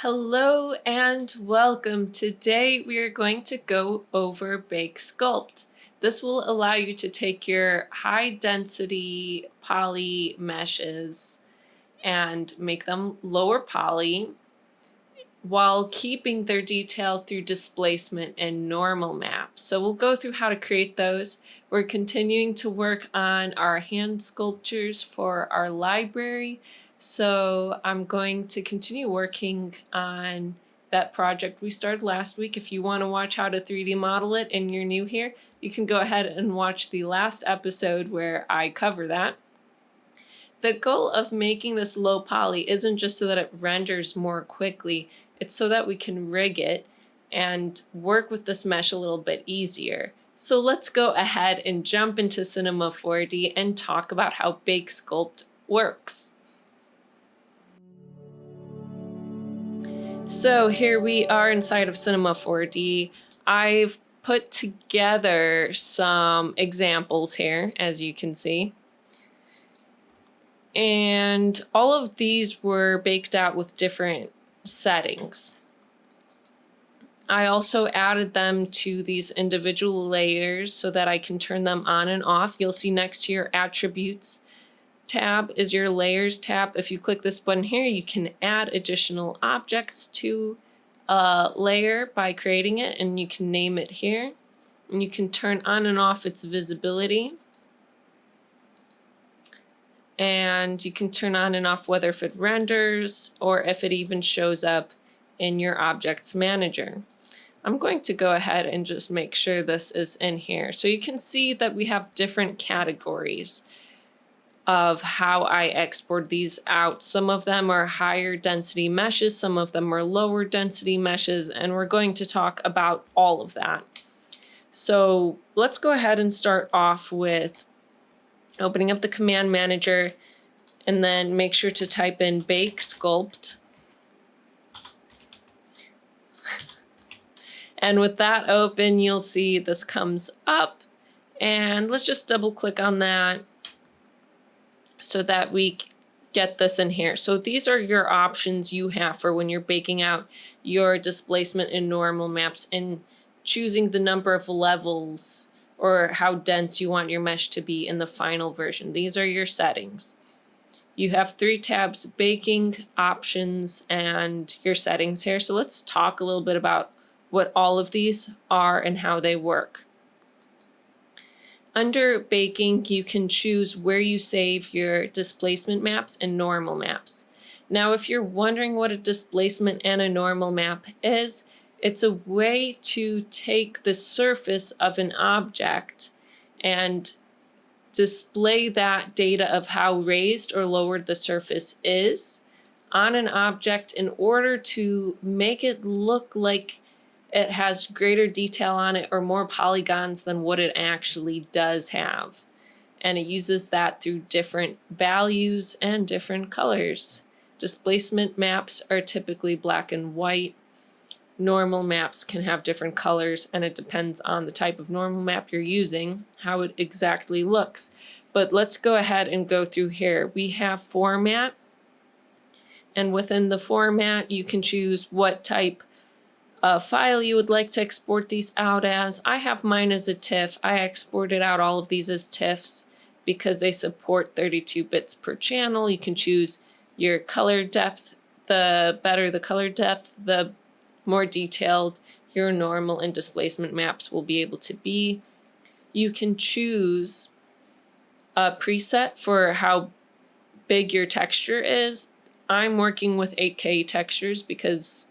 Hello and welcome. Today we are going to go over Bake Sculpt. This will allow you to take your high density poly meshes and make them lower poly while keeping their detail through displacement and normal maps. So we'll go through how to create those. We're continuing to work on our hand sculptures for our library. So I'm going to continue working on that project we started last week. If you want to watch how to 3D model it and you're new here, you can go ahead and watch the last episode where I cover that. The goal of making this low poly isn't just so that it renders more quickly, it's so that we can rig it and work with this mesh a little bit easier. So let's go ahead and jump into Cinema 4D and talk about how Bake Sculpt works. So here we are inside of Cinema 4D. I've put together some examples here, as you can see. And all of these were baked out with different settings. I also added them to these individual layers so that I can turn them on and off. You'll see next to your attributes tab is your layers tab. If you click this button here, you can add additional objects to a layer by creating it, and you can name it here. And you can turn on and off its visibility. And you can turn on and off whether if it renders or if it even shows up in your objects manager. I'm going to go ahead and just make sure this is in here. So you can see that we have different categories of how I export these out. Some of them are higher density meshes, some of them are lower density meshes, and we're going to talk about all of that. So let's go ahead and start off with opening up the command manager, and then make sure to type in Bake Sculpt. And with that open, you'll see this comes up, and let's just double click on that so that we get this in here. So these are your options you have for when you're baking out your displacement and normal maps and choosing the number of levels or how dense you want your mesh to be in the final version. These are your settings. You have 3 tabs: baking, options, and your settings here. So let's talk a little bit about what all of these are and how they work. Under baking, you can choose where you save your displacement maps and normal maps. Now, if you're wondering what a displacement and a normal map is, it's a way to take the surface of an object and display that data of how raised or lowered the surface is on an object in order to make it look like it has greater detail on it or more polygons than what it actually does have. And it uses that through different values and different colors. Displacement maps are typically black and white. Normal maps can have different colors, and it depends on the type of normal map you're using, how it exactly looks. But let's go ahead and go through here. We have format, and within the format, you can choose what type of file you would like to export these out as. I have mine as a TIFF. I exported out all of these as TIFFs because they support 32 bits per channel. You can choose your color depth. The better the color depth, the more detailed your normal and displacement maps will be able to be. You can choose a preset for how big your texture is. I'm working with 8K textures because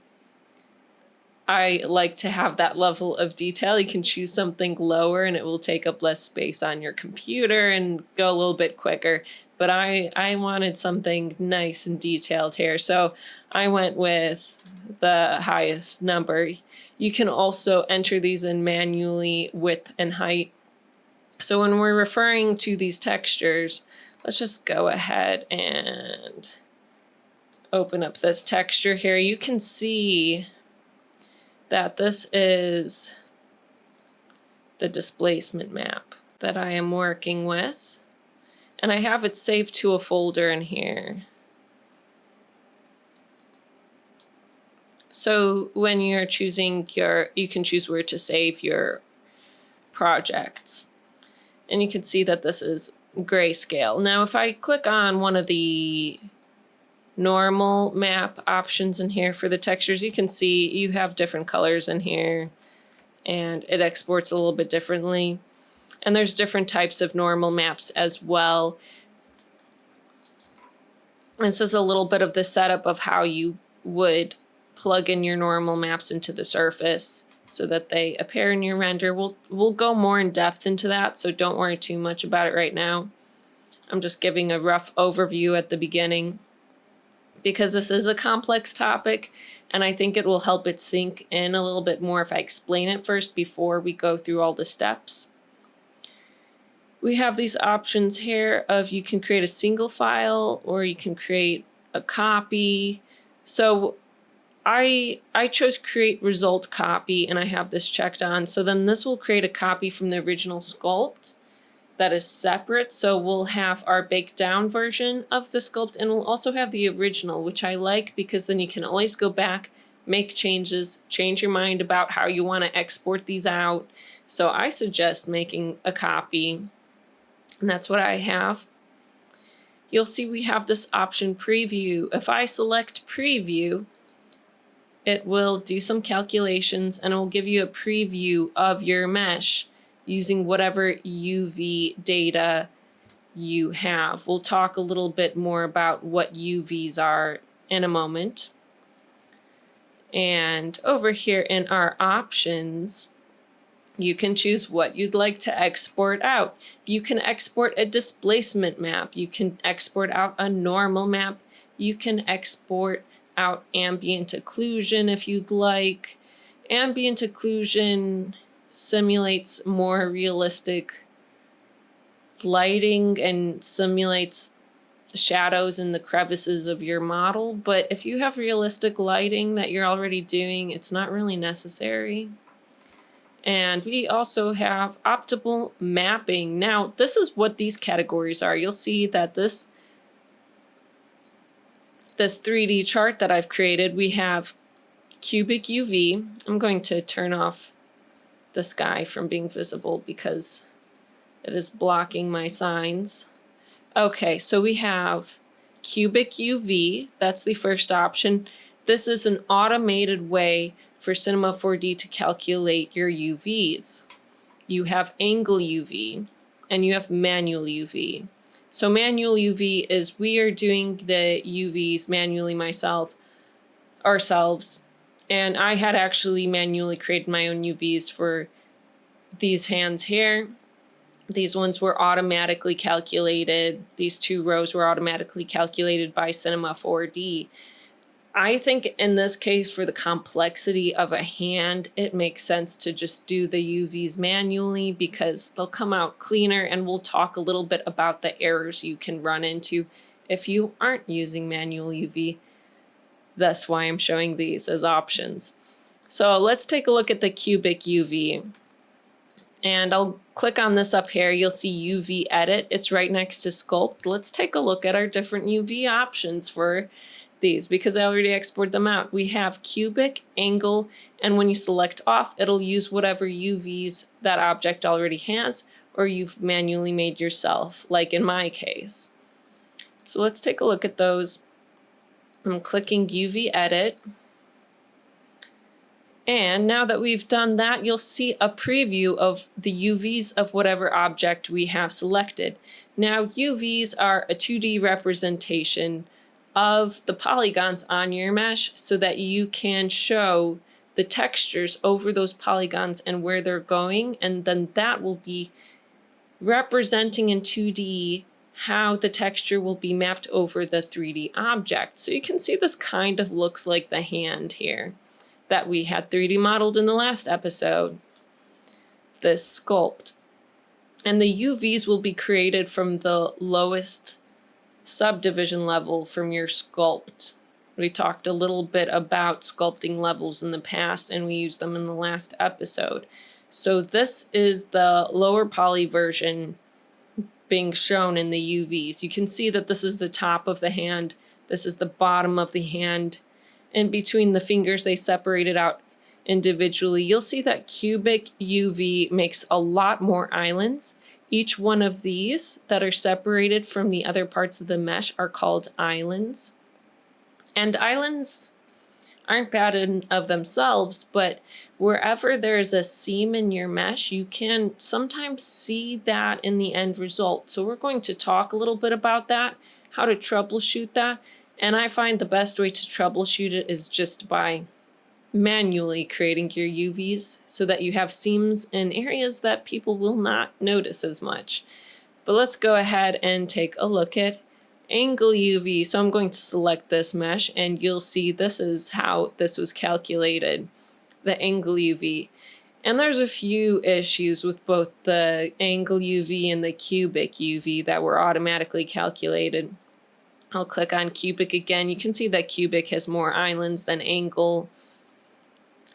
I like to have that level of detail. You can choose something lower and it will take up less space on your computer and go a little bit quicker. But I wanted something nice and detailed here, so I went with the highest number. You can also enter these in manually, width and height. So when we're referring to these textures, let's just go ahead and open up this texture here. You can see that this is the displacement map that I am working with. And I have it saved to a folder in here. So when you're choosing you can choose where to save your projects. And you can see that this is grayscale. Now, if I click on one of the normal map options in here for the textures, you can see you have different colors in here and it exports a little bit differently. And there's different types of normal maps as well. This is a little bit of the setup of how you would plug in your normal maps into the surface so that they appear in your render. We'll go more in depth into that, so don't worry too much about it right now. I'm just giving a rough overview at the beginning because this is a complex topic, and I think it will help it sink in a little bit more if I explain it first before we go through all the steps. We have these options here of you can create a single file or you can create a copy. So I chose create result copy and I have this checked on. So then this will create a copy from the original sculpt that is separate. So we'll have our baked down version of the sculpt and we'll also have the original, which I like because then you can always go back, make changes, change your mind about how you want to export these out. So I suggest making a copy, and that's what I have. You'll see we have this option preview. If I select preview, it will do some calculations and it will give you a preview of your mesh using whatever UV data you have. We'll talk a little bit more about what UVs are in a moment. And over here in our options, you can choose what you'd like to export out. You can export a displacement map. You can export out a normal map. You can export out ambient occlusion if you'd like. Ambient occlusion simulates more realistic lighting and simulates shadows in the crevices of your model. But if you have realistic lighting that you're already doing, it's not really necessary. And we also have optimal mapping. Now, this is what these categories are. You'll see that this 3D chart that I've created, we have cubic UV. I'm going to turn off the sky from being visible because it is blocking my signs. Okay, so we have cubic UV. That's the first option. This is an automated way for Cinema 4D to calculate your UVs. You have angle UV and you have manual UV. So manual UV is we are doing the UVs manually ourselves. And I had actually manually created my own UVs for these hands here. These ones were automatically calculated. These 2 rows were automatically calculated by Cinema 4D. I think in this case, for the complexity of a hand, it makes sense to just do the UVs manually because they'll come out cleaner, and we'll talk a little bit about the errors you can run into if you aren't using manual UV. That's why I'm showing these as options. So let's take a look at the cubic UV. And I'll click on this up here. You'll see UV edit. It's right next to sculpt. Let's take a look at our different UV options for these because I already exported them out. We have cubic, angle, and when you select off, it'll use whatever UVs that object already has or you've manually made yourself, like in my case. So let's take a look at those. I'm clicking UV edit. And now that we've done that, you'll see a preview of the UVs of whatever object we have selected. Now, UVs are a 2D representation of the polygons on your mesh so that you can show the textures over those polygons and where they're going. And then that will be representing in 2D how the texture will be mapped over the 3D object. So you can see this kind of looks like the hand here that we had 3D modeled in the last episode, this sculpt. And the UVs will be created from the lowest subdivision level from your sculpt. We talked a little bit about sculpting levels in the past and we used them in the last episode. So this is the lower poly version being shown in the UVs. You can see that this is the top of the hand, this is the bottom of the hand, in between the fingers, they separate it out individually. You'll see that cubic UV makes a lot more islands. Each one of these that are separated from the other parts of the mesh are called islands. And islands aren't bad in of themselves, but wherever there's a seam in your mesh, you can sometimes see that in the end result. So we're going to talk a little bit about that, how to troubleshoot that. And I find the best way to troubleshoot it is just by manually creating your UVs so that you have seams in areas that people will not notice as much. But let's go ahead and take a look at angle UV. So I'm going to select this mesh and you'll see this is how this was calculated, the angle UV. And there's a few issues with both the angle UV and the cubic UV that were automatically calculated. I'll click on cubic again. You can see that cubic has more islands than angle.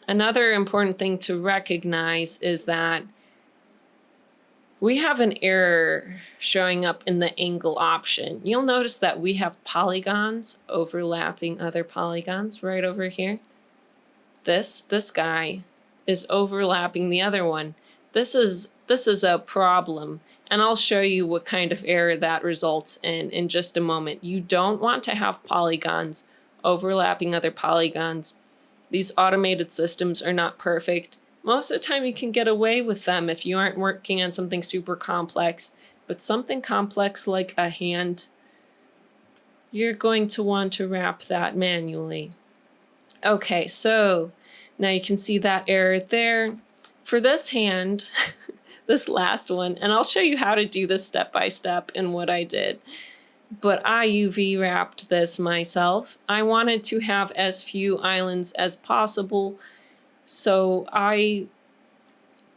Another important thing to recognize is that we have an error showing up in the angle option. You'll notice that we have polygons overlapping other polygons right over here. This guy is overlapping the other one. This is a problem, and I'll show you what kind of error that results in just a moment. You don't want to have polygons overlapping other polygons. These automated systems are not perfect. Most of the time you can get away with them if you aren't working on something super complex, but something complex like a hand, you're going to want to wrap that manually. Okay, so now you can see that error there. For this hand, this last one, and I'll show you how to do this step by step and what I did. But I UV wrapped this myself. I wanted to have as few islands as possible, so I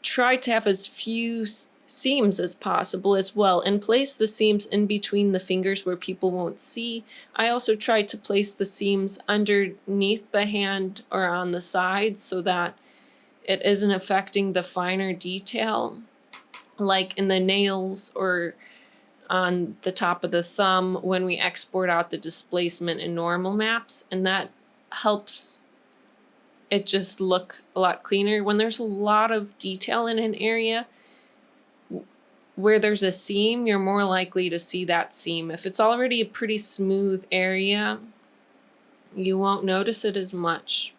tried to have as few seams as possible as well and place the seams in between the fingers where people won't see. I also tried to place the seams underneath the hand or on the sides so that it isn't affecting the finer detail, like in the nails or on the top of the thumb when we export out the displacement and normal maps, and that helps it just look a lot cleaner. When there's a lot of detail in an area where there's a seam, you're more likely to see that seam. If it's already a pretty smooth area, you won't notice it as much.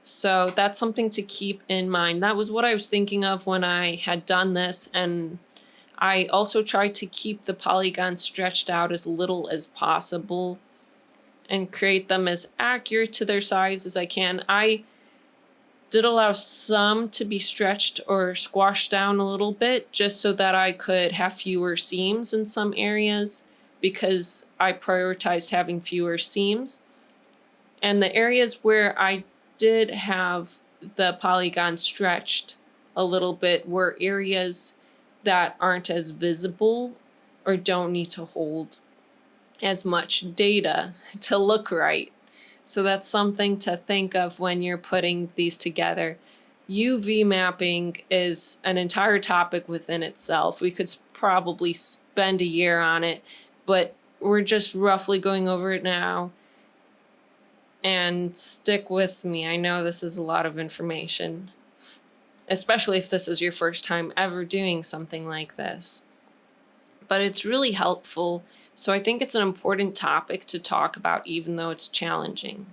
So that's something to keep in mind. That was what I was thinking of when I had done this, and I also tried to keep the polygons stretched out as little as possible and create them as accurate to their size as I can. I did allow some to be stretched or squashed down a little bit just so that I could have fewer seams in some areas because I prioritized having fewer seams. And the areas where I did have the polygon stretched a little bit were areas that aren't as visible or don't need to hold as much data to look right. So that's something to think of when you're putting these together. UV mapping is an entire topic within itself. We could probably spend a year on it, but we're just roughly going over it now. And stick with me. I know this is a lot of information, especially if this is your first time ever doing something like this. But it's really helpful, so I think it's an important topic to talk about even though it's challenging.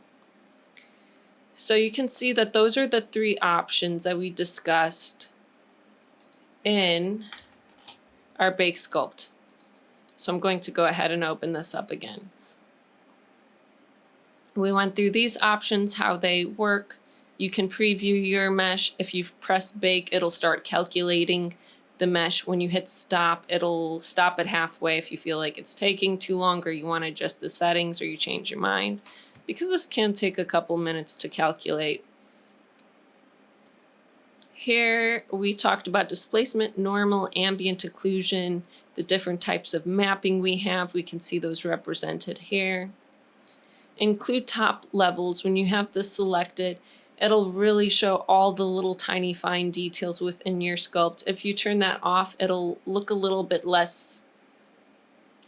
So you can see that those are the three options that we discussed in our Bake Sculpt. So I'm going to go ahead and open this up again. We went through these options, how they work. You can preview your mesh. If you press bake, it'll start calculating the mesh. When you hit stop, it'll stop at halfway if you feel like it's taking too long or you want to adjust the settings or you change your mind, because this can take a couple minutes to calculate. Here we talked about displacement, normal, ambient occlusion, the different types of mapping we have. We can see those represented here. Include top levels. When you have this selected, it'll really show all the little tiny fine details within your sculpt. If you turn that off, it'll look a little bit less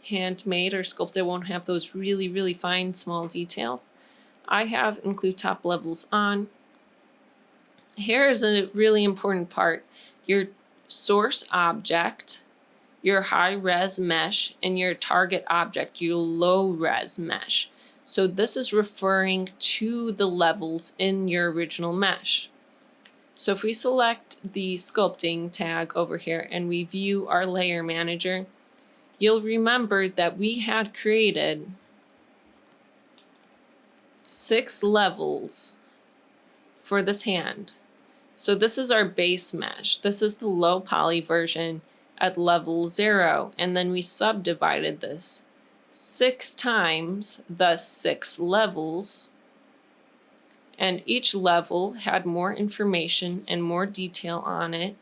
handmade or sculpted. It won't have those really, really fine small details. I have include top levels on. Here is a really important part. Your source object, your high-res mesh, and your target object, your low-res mesh. So this is referring to the levels in your original mesh. So if we select the sculpting tag over here and we view our layer manager, you'll remember that we had created 6 levels for this hand. So this is our base mesh. This is the low poly version at level 0. And then we subdivided this 6 times, thus 6 levels. And each level had more information and more detail on it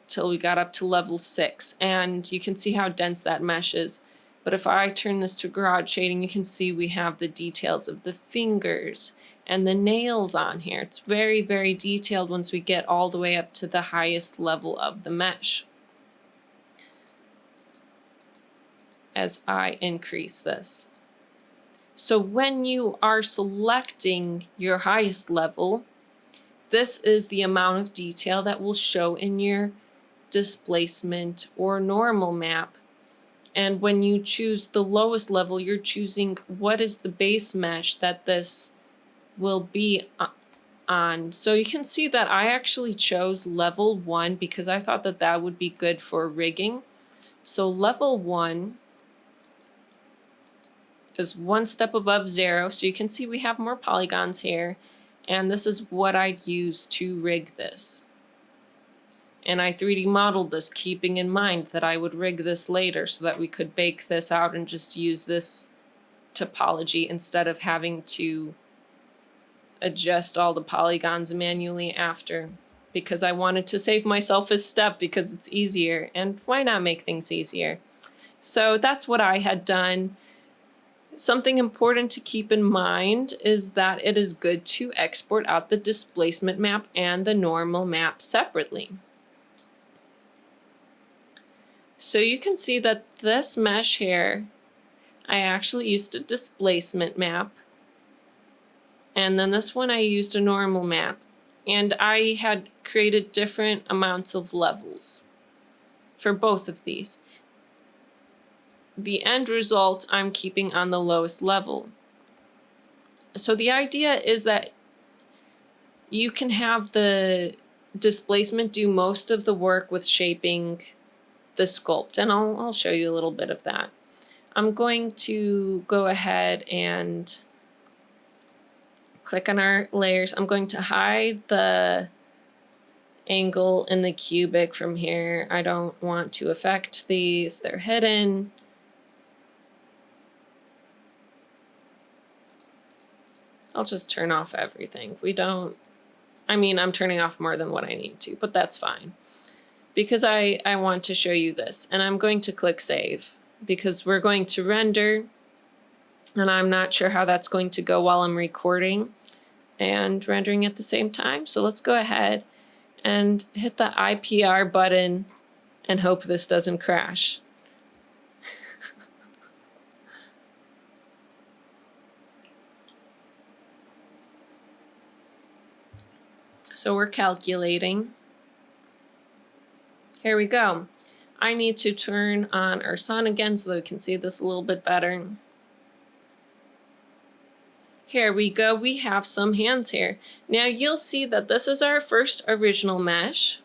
till we got up to level 6. And you can see how dense that mesh is. But if I turn this to garage shading, you can see we have the details of the fingers and the nails on here. It's very, very detailed once we get all the way up to the highest level of the mesh. As I increase this. So when you are selecting your highest level, this is the amount of detail that will show in your displacement or normal map. And when you choose the lowest level, you're choosing what is the base mesh that this will be on. So you can see that I actually chose level 1 because I thought that that would be good for rigging. So level 1 is 1 step above 0. So you can see we have more polygons here. And this is what I'd use to rig this. And I 3D modeled this, keeping in mind that I would rig this later so that we could bake this out and just use this topology instead of having to adjust all the polygons manually after, because I wanted to save myself a step because it's easier, and why not make things easier? So that's what I had done. Something important to keep in mind is that it is good to export out the displacement map and the normal map separately. So you can see that this mesh here, I actually used a displacement map. And then this one I used a normal map. And I had created different amounts of levels for both of these. The end result I'm keeping on the lowest level. So the idea is that you can have the displacement do most of the work with shaping the sculpt, and I'll show you a little bit of that. I'm going to go ahead and click on our layers. I'm going to hide the angle and the cubic from here. I don't want to affect these, they're hidden. I'll just turn off everything. I'm turning off more than what I need to, but that's fine. Because I want to show you this. And I'm going to click save because we're going to render. And I'm not sure how that's going to go while I'm recording and rendering at the same time. So let's go ahead and hit the IPR button and hope this doesn't crash. So we're calculating. Here we go. I need to turn on our sun again so that we can see this a little bit better. Here we go. We have some hands here. Now you'll see that this is our first original mesh.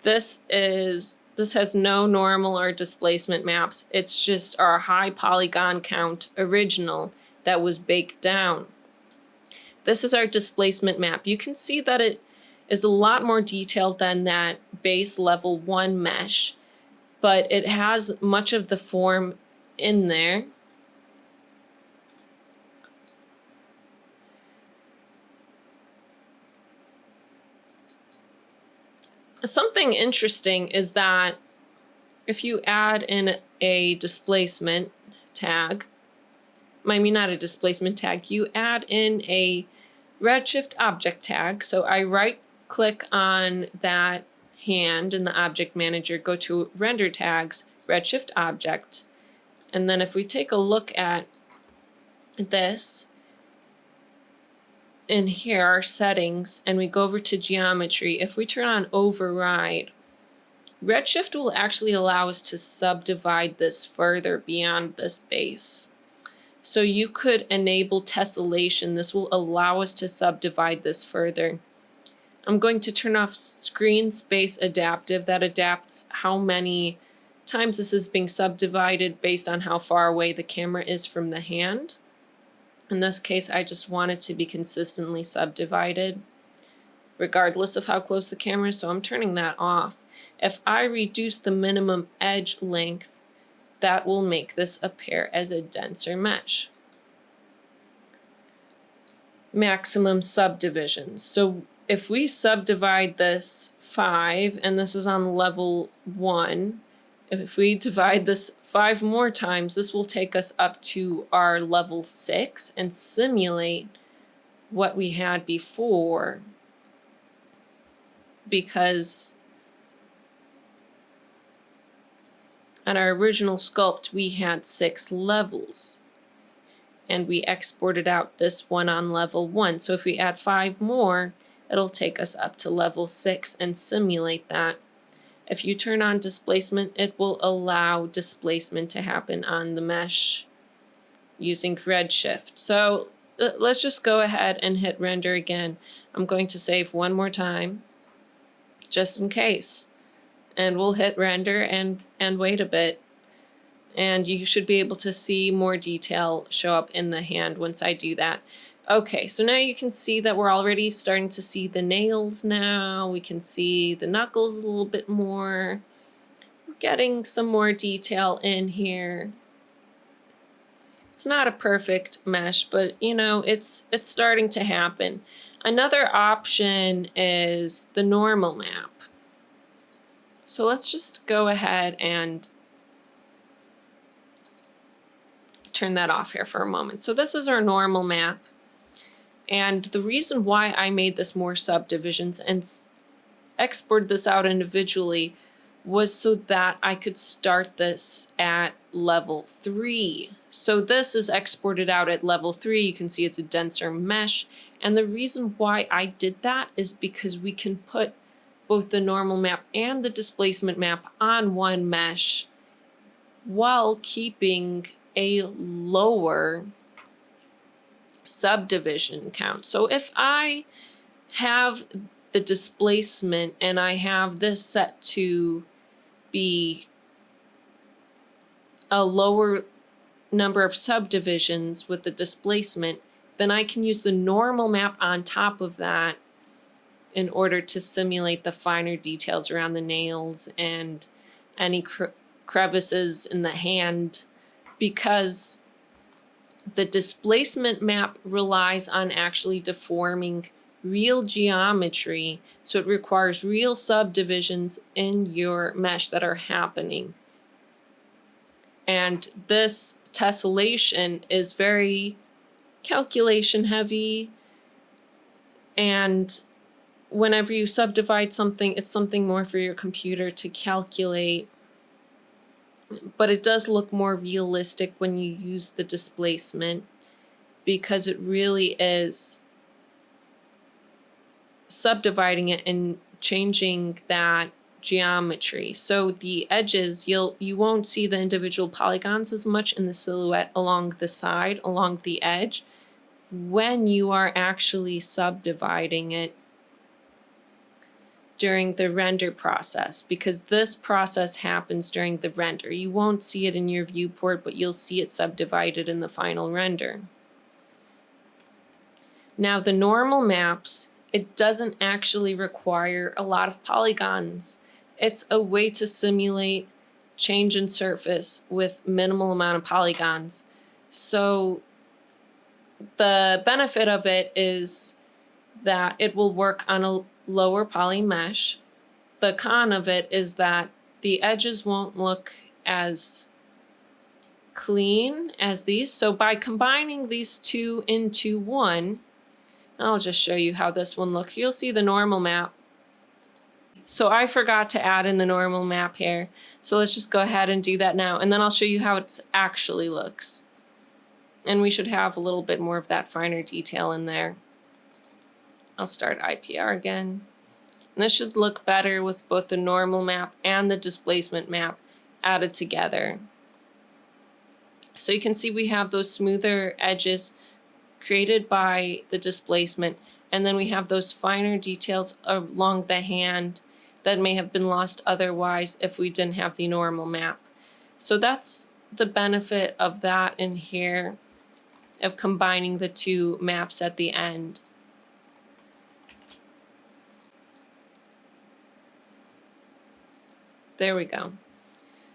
This has no normal or displacement maps. It's just our high polygon count original that was baked down. This is our displacement map. You can see that it is a lot more detailed than that base level 1 mesh, but it has much of the form in there. Something interesting is that if you add in a displacement tag, not a displacement tag, you add in a redshift object tag. So I right click on that hand in the object manager, go to render tags, redshift object. And then if we take a look at this, in here, our settings, and we go over to geometry, if we turn on override, Redshift will actually allow us to subdivide this further beyond this base. So you could enable tessellation. This will allow us to subdivide this further. I'm going to turn off screen space adaptive. That adapts how many times this is being subdivided based on how far away the camera is from the hand. In this case, I just want it to be consistently subdivided, regardless of how close the camera is, so I'm turning that off. If I reduce the minimum edge length, that will make this appear as a denser mesh. Maximum subdivisions. So if we subdivide this 5, and this is on level 1, if we divide this 5 more times, this will take us up to our level 6 and simulate what we had before, because on our original sculpt we had 6 levels and we exported out this one on level 1. So if we add 5 more, it'll take us up to level 6 and simulate that. If you turn on displacement, it will allow displacement to happen on the mesh using Redshift. So let's just go ahead and hit render again. I'm going to save one more time, just in case. And we'll hit render and wait a bit. And you should be able to see more detail show up in the hand once I do that. Okay, so now you can see that we're already starting to see the nails now. We can see the knuckles a little bit more. We're getting some more detail in here. It's not a perfect mesh, but you know, it's starting to happen. Another option is the normal map. So let's just go ahead and turn that off here for a moment. So this is our normal map. And the reason why I made this more subdivisions and exported this out individually was so that I could start this at level 3. So this is exported out at level 3. You can see it's a denser mesh. And the reason why I did that is because we can put both the normal map and the displacement map on one mesh while keeping a lower subdivision count. So if I have the displacement and I have this set to be a lower number of subdivisions with the displacement, then I can use the normal map on top of that in order to simulate the finer details around the nails and any crevices in the hand, because the displacement map relies on actually deforming real geometry, so it requires real subdivisions in your mesh that are happening. And this tessellation is very calculation heavy, and whenever you subdivide something, it's something more for your computer to calculate. But it does look more realistic when you use the displacement, because it really is subdividing it and changing that geometry. So the edges, you won't see the individual polygons as much in the silhouette along the side, along the edge, when you are actually subdividing it during the render process, because this process happens during the render. You won't see it in your viewport, but you'll see it subdivided in the final render. Now the normal maps, it doesn't actually require a lot of polygons. It's a way to simulate change in surface with minimal amount of polygons. So the benefit of it is that it will work on a lower poly mesh. The con of it is that the edges won't look as clean as these. So by combining these two into one, I'll just show you how this one looks. You'll see the normal map. So I forgot to add in the normal map here. So let's just go ahead and do that now. And then I'll show you how it actually looks. And we should have a little bit more of that finer detail in there. I'll start IPR again. And this should look better with both the normal map and the displacement map added together. So you can see we have those smoother edges created by the displacement, and then we have those finer details along the hand that may have been lost otherwise if we didn't have the normal map. So that's the benefit of that in here, of combining the two maps at the end. There we go.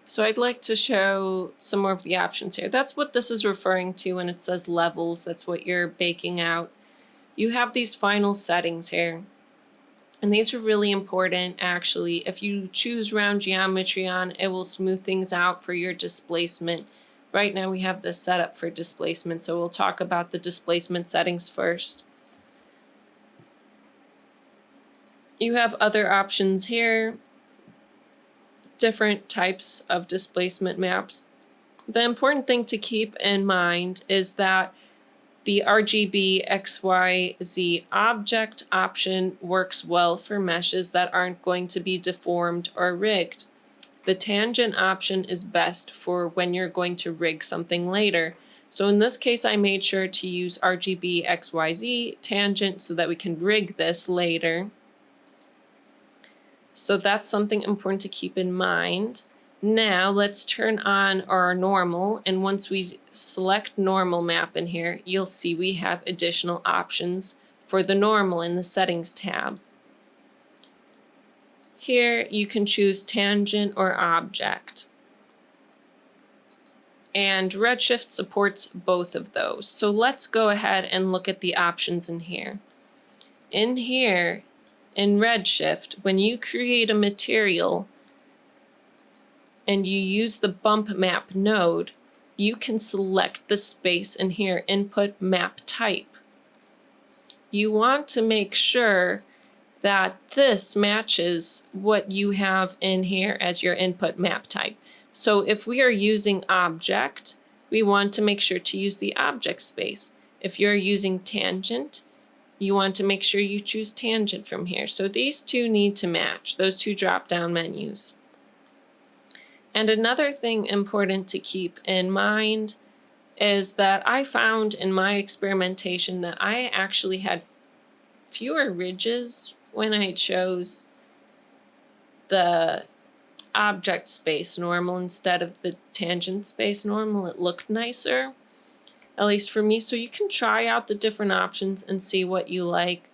So I'd like to show some more of the options here. That's what this is referring to when it says levels. That's what you're baking out. You have these final settings here. And these are really important, actually. If you choose round geometry on, it will smooth things out for your displacement. Right now we have this set up for displacement, so we'll talk about the displacement settings first. You have other options here, different types of displacement maps. The important thing to keep in mind is that the RGB XYZ object option works well for meshes that aren't going to be deformed or rigged. The tangent option is best for when you're going to rig something later. So in this case, I made sure to use RGB XYZ tangent so that we can rig this later. So that's something important to keep in mind. Now let's turn on our normal, and once we select normal map in here, you'll see we have additional options for the normal in the settings tab. Here you can choose tangent or object. And Redshift supports both of those. So let's go ahead and look at the options in here. In here, in Redshift, when you create a material and you use the bump map node, you can select the space in here, input map type. You want to make sure that this matches what you have in here as your input map type. So if we are using object, we want to make sure to use the object space. If you're using tangent, you want to make sure you choose tangent from here. So these two need to match, those two drop-down menus. And another thing important to keep in mind is that I found in my experimentation that I actually had fewer ridges when I chose the object space normal instead of the tangent space normal. It looked nicer, at least for me. So you can try out the different options and see what you like.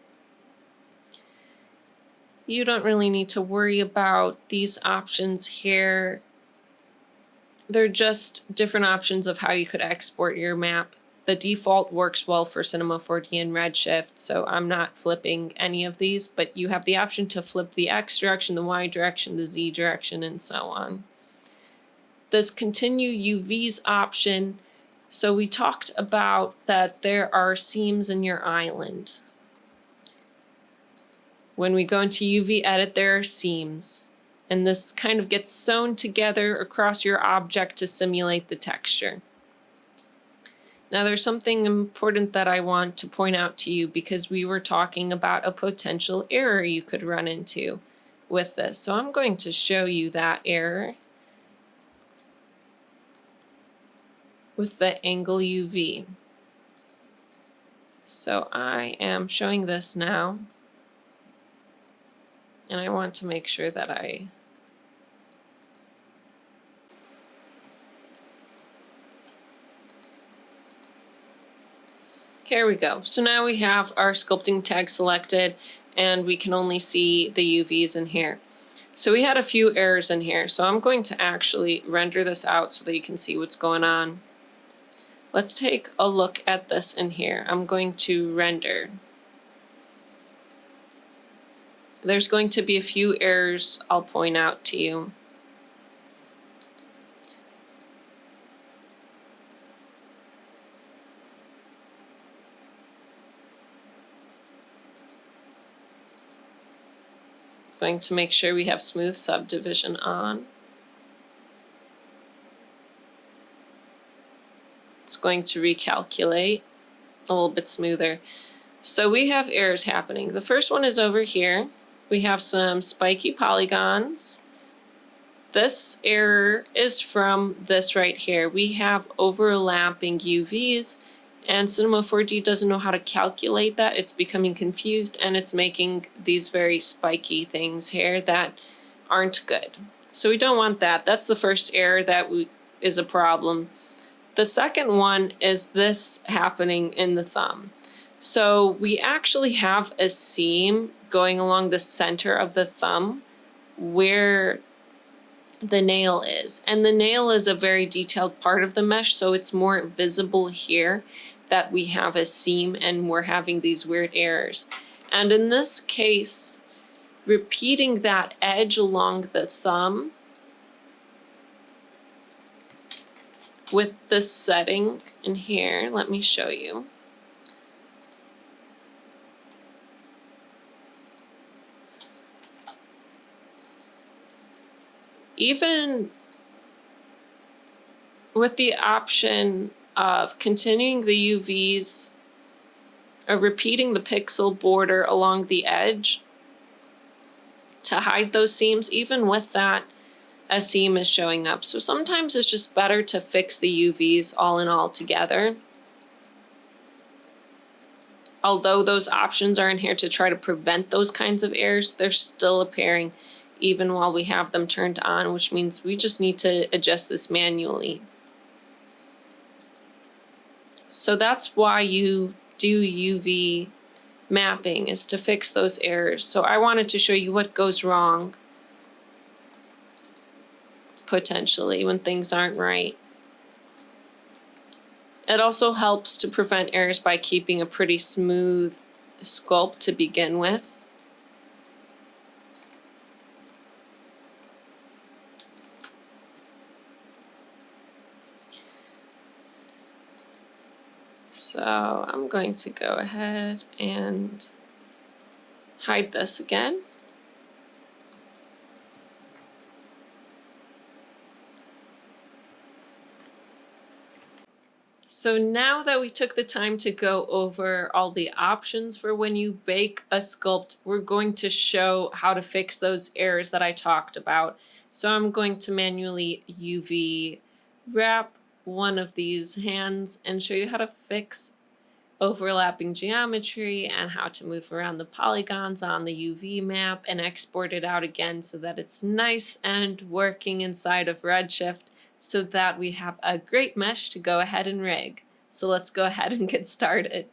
You don't really need to worry about these options here. They're just different options of how you could export your map. The default works well for Cinema 4D and Redshift, so I'm not flipping any of these, but you have the option to flip the X direction, the Y direction, the Z direction, and so on. This continue UVs option, so we talked about that there are seams in your island. When we go into UV edit, there are seams. And this kind of gets sewn together across your object to simulate the texture. Now there's something important that I want to point out to you, because we were talking about a potential error you could run into with this. So I'm going to show you that error with the angle UV. So I am showing this now, and I want to make sure that here we go. So now we have our sculpting tag selected, and we can only see the UVs in here. So we had a few errors in here. So I'm going to actually render this out so that you can see what's going on. Let's take a look at this in here. I'm going to render. There's going to be a few errors I'll point out to you. Going to make sure we have smooth subdivision on. It's going to recalculate a little bit smoother. So we have errors happening. The first one is over here. We have some spiky polygons. This error is from this right here. We have overlapping UVs, and Cinema 4D doesn't know how to calculate that. It's becoming confused, and it's making these very spiky things here that aren't good. So we don't want that. That's the first error that is a problem. The second one is this happening in the thumb. So we actually have a seam going along the center of the thumb where the nail is. And the nail is a very detailed part of the mesh, so it's more visible here that we have a seam and we're having these weird errors. And in this case, repeating that edge along the thumb with this setting in here, let me show you. Even with the option of continuing the UVs or repeating the pixel border along the edge to hide those seams, even with that, a seam is showing up. So sometimes it's just better to fix the UVs all in all together. Although those options are in here to try to prevent those kinds of errors, they're still appearing even while we have them turned on, which means we just need to adjust this manually. So that's why you do UV mapping, is to fix those errors. So I wanted to show you what goes wrong potentially when things aren't right. It also helps to prevent errors by keeping a pretty smooth sculpt to begin with. So I'm going to go ahead and hide this again. So now that we took the time to go over all the options for when you bake a sculpt, we're going to show how to fix those errors that I talked about. So I'm going to manually UV wrap one of these hands and show you how to fix overlapping geometry and how to move around the polygons on the UV map and export it out again so that it's nice and working inside of Redshift, so that we have a great mesh to go ahead and rig. So let's go ahead and get started.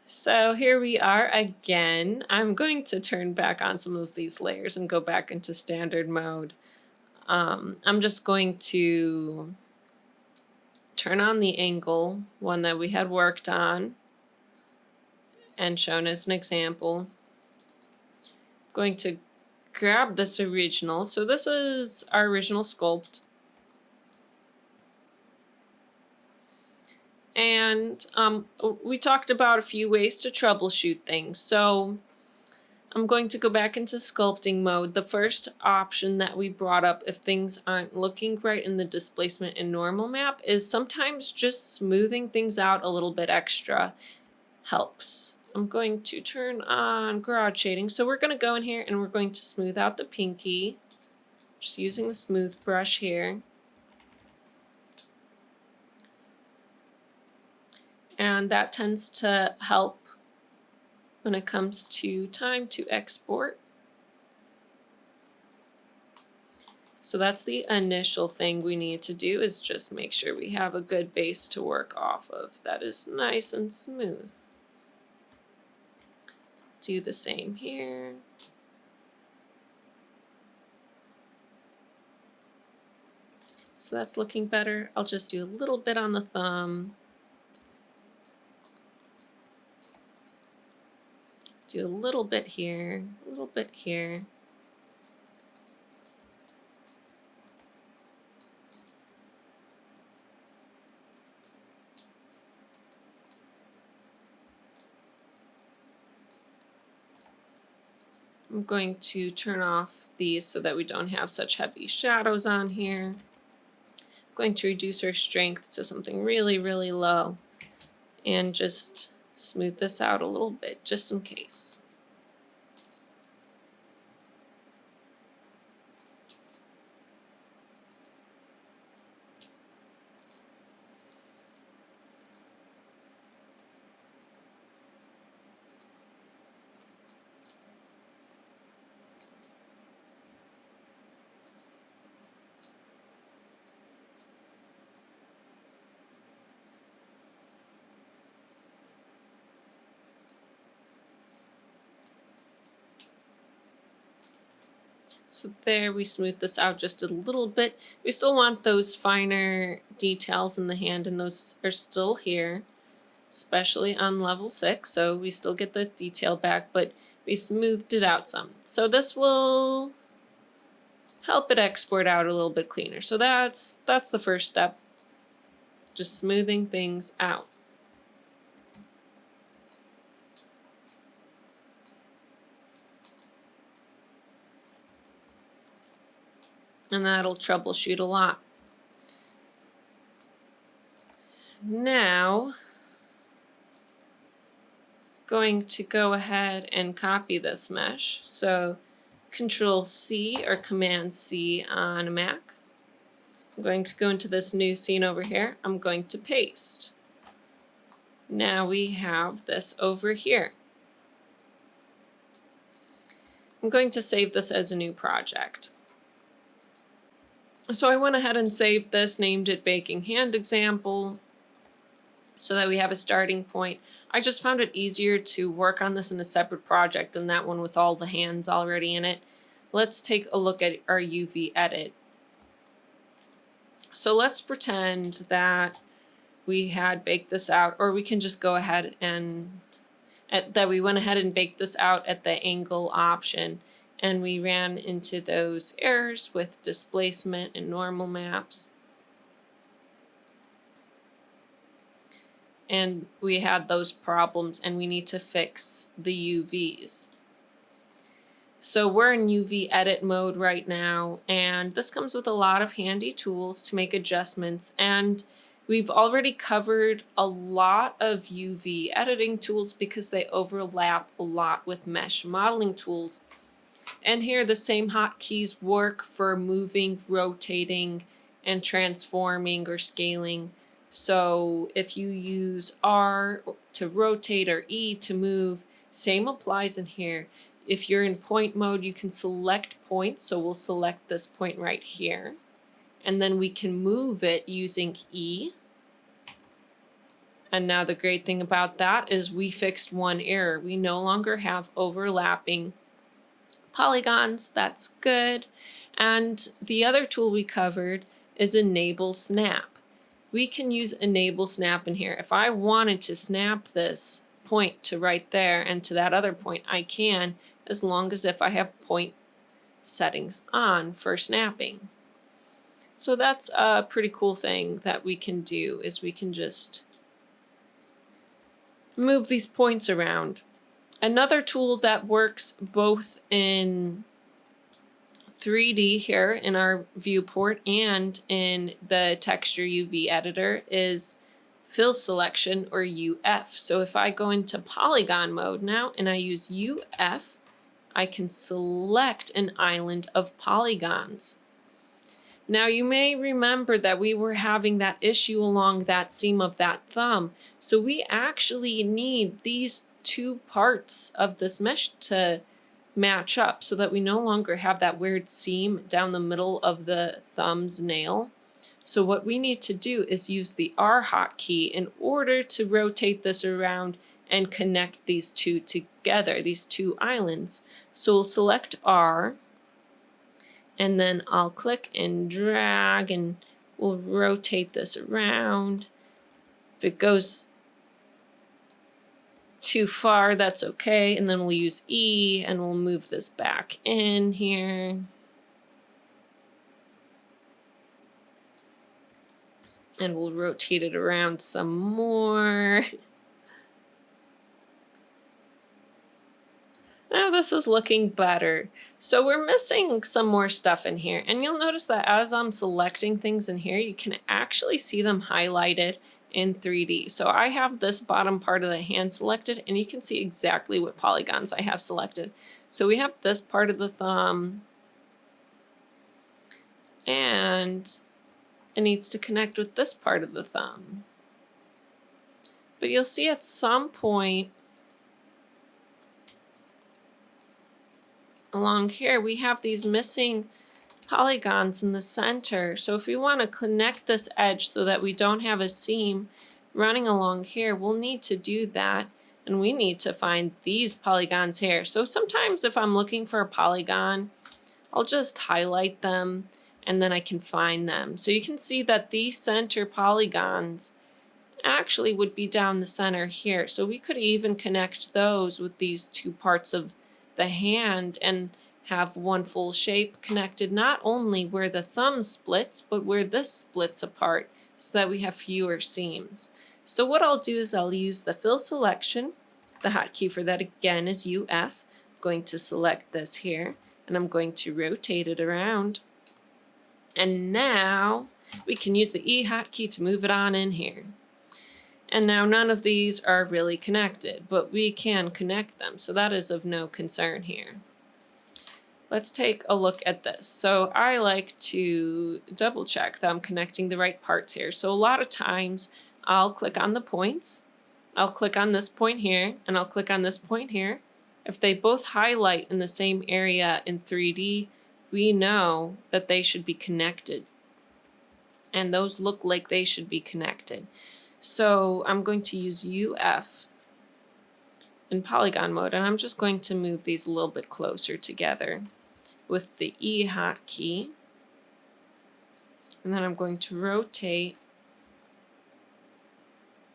So here we are again. I'm going to turn back on some of these layers and go back into standard mode. I'm just going to turn on the angle, one that we had worked on and shown as an example. I'm going to grab this original. So this is our original sculpt. And we talked about a few ways to troubleshoot things. So I'm going to go back into sculpting mode. The first option that we brought up, if things aren't looking right in the displacement and normal map, is sometimes just smoothing things out a little bit extra helps. I'm going to turn on garage shading. So we're going to go in here and we're going to smooth out the pinky, just using the smooth brush here. And that tends to help when it comes to time to export. So that's the initial thing we need to do, is just make sure we have a good base to work off of that is nice and smooth. Do the same here. So that's looking better. I'll just do a little bit on the thumb. Do a little bit here, a little bit here. I'm going to turn off these so that we don't have such heavy shadows on here. I'm going to reduce our strength to something really, really low and just Smooth this out a little bit, just in case. So there, we smooth this out just a little bit. We still want those finer details in the hand, and those are still here, especially on level 6. So we still get the detail back, but we smoothed it out some. So this will help it export out a little bit cleaner. So that's the first step, just smoothing things out. And that'll troubleshoot a lot. Now, going to go ahead and copy this mesh. So Control C or Command C on a Mac. I'm going to go into this new scene over here. I'm going to paste. Now we have this over here. I'm going to save this as a new project. So I went ahead and saved this, named it Baking Hand Example, so that we have a starting point. I just found it easier to work on this in a separate project than that one with all the hands already in it. Let's take a look at our UV edit. So let's pretend that we had baked this out, or we can just go ahead and that we went ahead and baked this out at the angle option, and we ran into those errors with displacement and normal maps. And we had those problems, and we need to fix the UVs. So we're in UV edit mode right now, and this comes with a lot of handy tools to make adjustments. And we've already covered a lot of UV editing tools because they overlap a lot with mesh modeling tools. And here the same hotkeys work for moving, rotating, and transforming or scaling. So if you use R to rotate or E to move, same applies in here. If you're in point mode, you can select points. So we'll select this point right here. And then we can move it using E. And now the great thing about that is we fixed one error. We no longer have overlapping polygons. That's good. And the other tool we covered is Enable Snap. We can use Enable Snap in here. If I wanted to snap this point to right there and to that other point, I can, as long as if I have point settings on for snapping. So that's a pretty cool thing that we can do, is we can just move these points around. Another tool that works both in 3D here in our viewport and in the texture UV editor is fill selection, or UF. So if I go into polygon mode now and I use UF, I can select an island of polygons. Now you may remember that we were having that issue along that seam of that thumb. So we actually need these two parts of this mesh to match up so that we no longer have that weird seam down the middle of the thumb's nail. So what we need to do is use the R hotkey in order to rotate this around and connect these two together, these two islands. So we'll select R, and then I'll click and drag, and we'll rotate this around. If it goes too far, that's okay. And then we'll use E, and we'll move this back in here. And we'll rotate it around some more. Now this is looking better. So we're missing some more stuff in here. And you'll notice that as I'm selecting things in here, you can actually see them highlighted in 3D. So I have this bottom part of the hand selected, and you can see exactly what polygons I have selected. So we have this part of the thumb, and it needs to connect with this part of the thumb. But you'll see at some point along here, we have these missing polygons in the center. So if we want to connect this edge so that we don't have a seam running along here, we'll need to do that. And we need to find these polygons here. So sometimes if I'm looking for a polygon, I'll just highlight them and then I can find them. So you can see that these center polygons actually would be down the center here. So we could even connect those with these two parts of the hand and have one full shape connected not only where the thumb splits, but where this splits apart so that we have fewer seams. So what I'll do is I'll use the fill selection. The hotkey for that again is UF. I'm going to select this here and I'm going to rotate it around. And now we can use the E hotkey to move it on in here. And now none of these are really connected, but we can connect them. So that is of no concern here. Let's take a look at this. So I like to double check that I'm connecting the right parts here. So a lot of times I'll click on the points. I'll click on this point here and I'll click on this point here. If they both highlight in the same area in 3D, we know that they should be connected. And those look like they should be connected. So I'm going to use UF in polygon mode, and I'm just going to move these a little bit closer together with the E hotkey. And then I'm going to rotate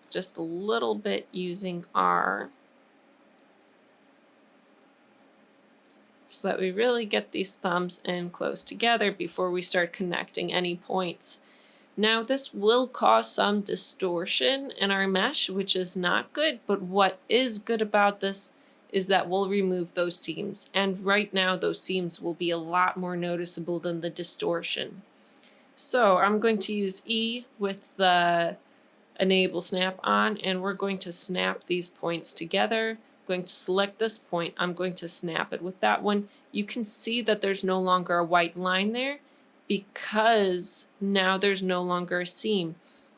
just a little bit using R so that we really get these thumbs in close together before we start connecting any points. Now this will cause some distortion in our mesh, which is not good, but what is good about this is that we'll remove those seams. And right now those seams will be a lot more noticeable than the distortion. So I'm going to use E with the enable snap on, and we're going to snap these points together. I'm going to select this point. I'm going to snap it with that one. You can see that there's no longer a white line there, because now there's no longer a seam.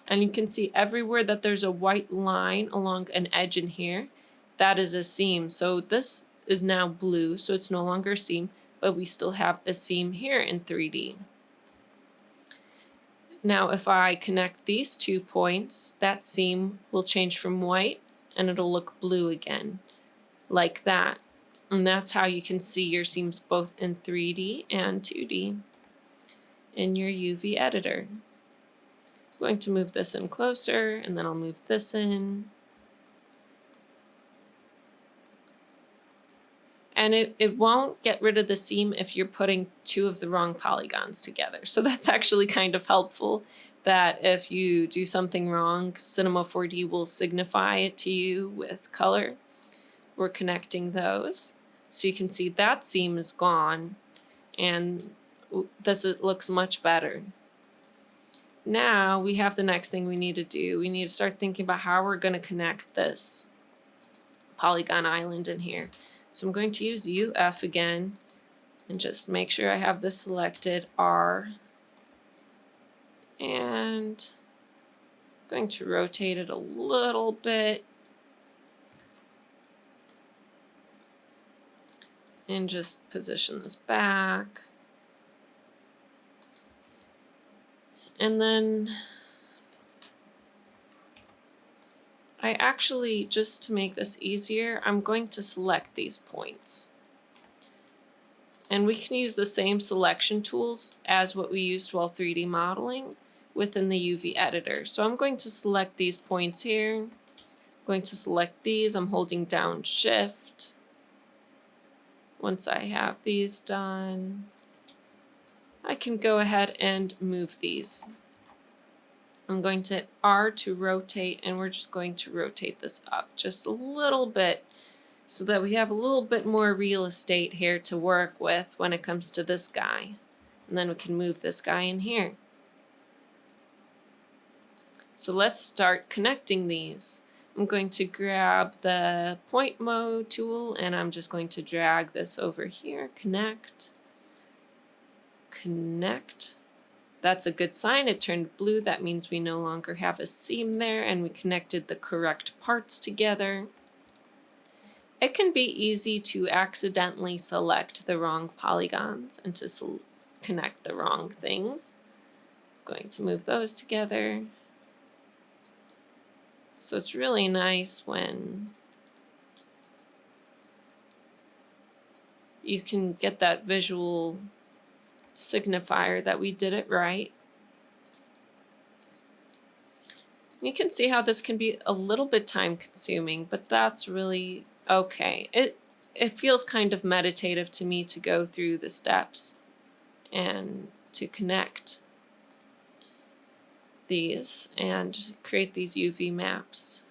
And you can see everywhere that there's a white line along an edge in here, that is a seam. So this is now blue, so it's no longer a seam, but we still have a seam here in 3D. Now if I connect these 2 points, that seam will change from white and it'll look blue again, like that. And that's how you can see your seams both in 3D and 2D. In your UV editor. I'm going to move this in closer, and then I'll move this in. And it won't get rid of the seam if you're putting 2 of the wrong polygons together. So that's actually kind of helpful, that if you do something wrong, Cinema 4D will signify it to you with color. We're connecting those. So you can see that seam is gone, and this looks much better. Now we have the next thing we need to do. We need to start thinking about how we're going to connect this polygon island in here. So I'm going to use UF again and just make sure I have this selected, R, and I'm going to rotate it a little bit and just position this back. And then I actually, just to make this easier, I'm going to select these points. And we can use the same selection tools as what we used while 3D modeling within the UV editor. So I'm going to select these points here. I'm going to select these. I'm holding down Shift. Once I have these done, I can go ahead and move these. I'm going to hit R to rotate, and we're just going to rotate this up just a little bit so that we have a little bit more real estate here to work with when it comes to this guy. And then we can move this guy in here. So let's start connecting these. I'm going to grab the point mode tool and I'm just going to drag this over here. Connect. Connect. That's a good sign. It turned blue. That means we no longer have a seam there and we connected the correct parts together. It can be easy to accidentally select the wrong polygons and to connect the wrong things. I'm going to move those together. So it's really nice when you can get that visual signifier that we did it right. You can see how this can be a little bit time consuming, but that's really okay. It feels kind of meditative to me to go through the steps and to connect these and create these UV maps.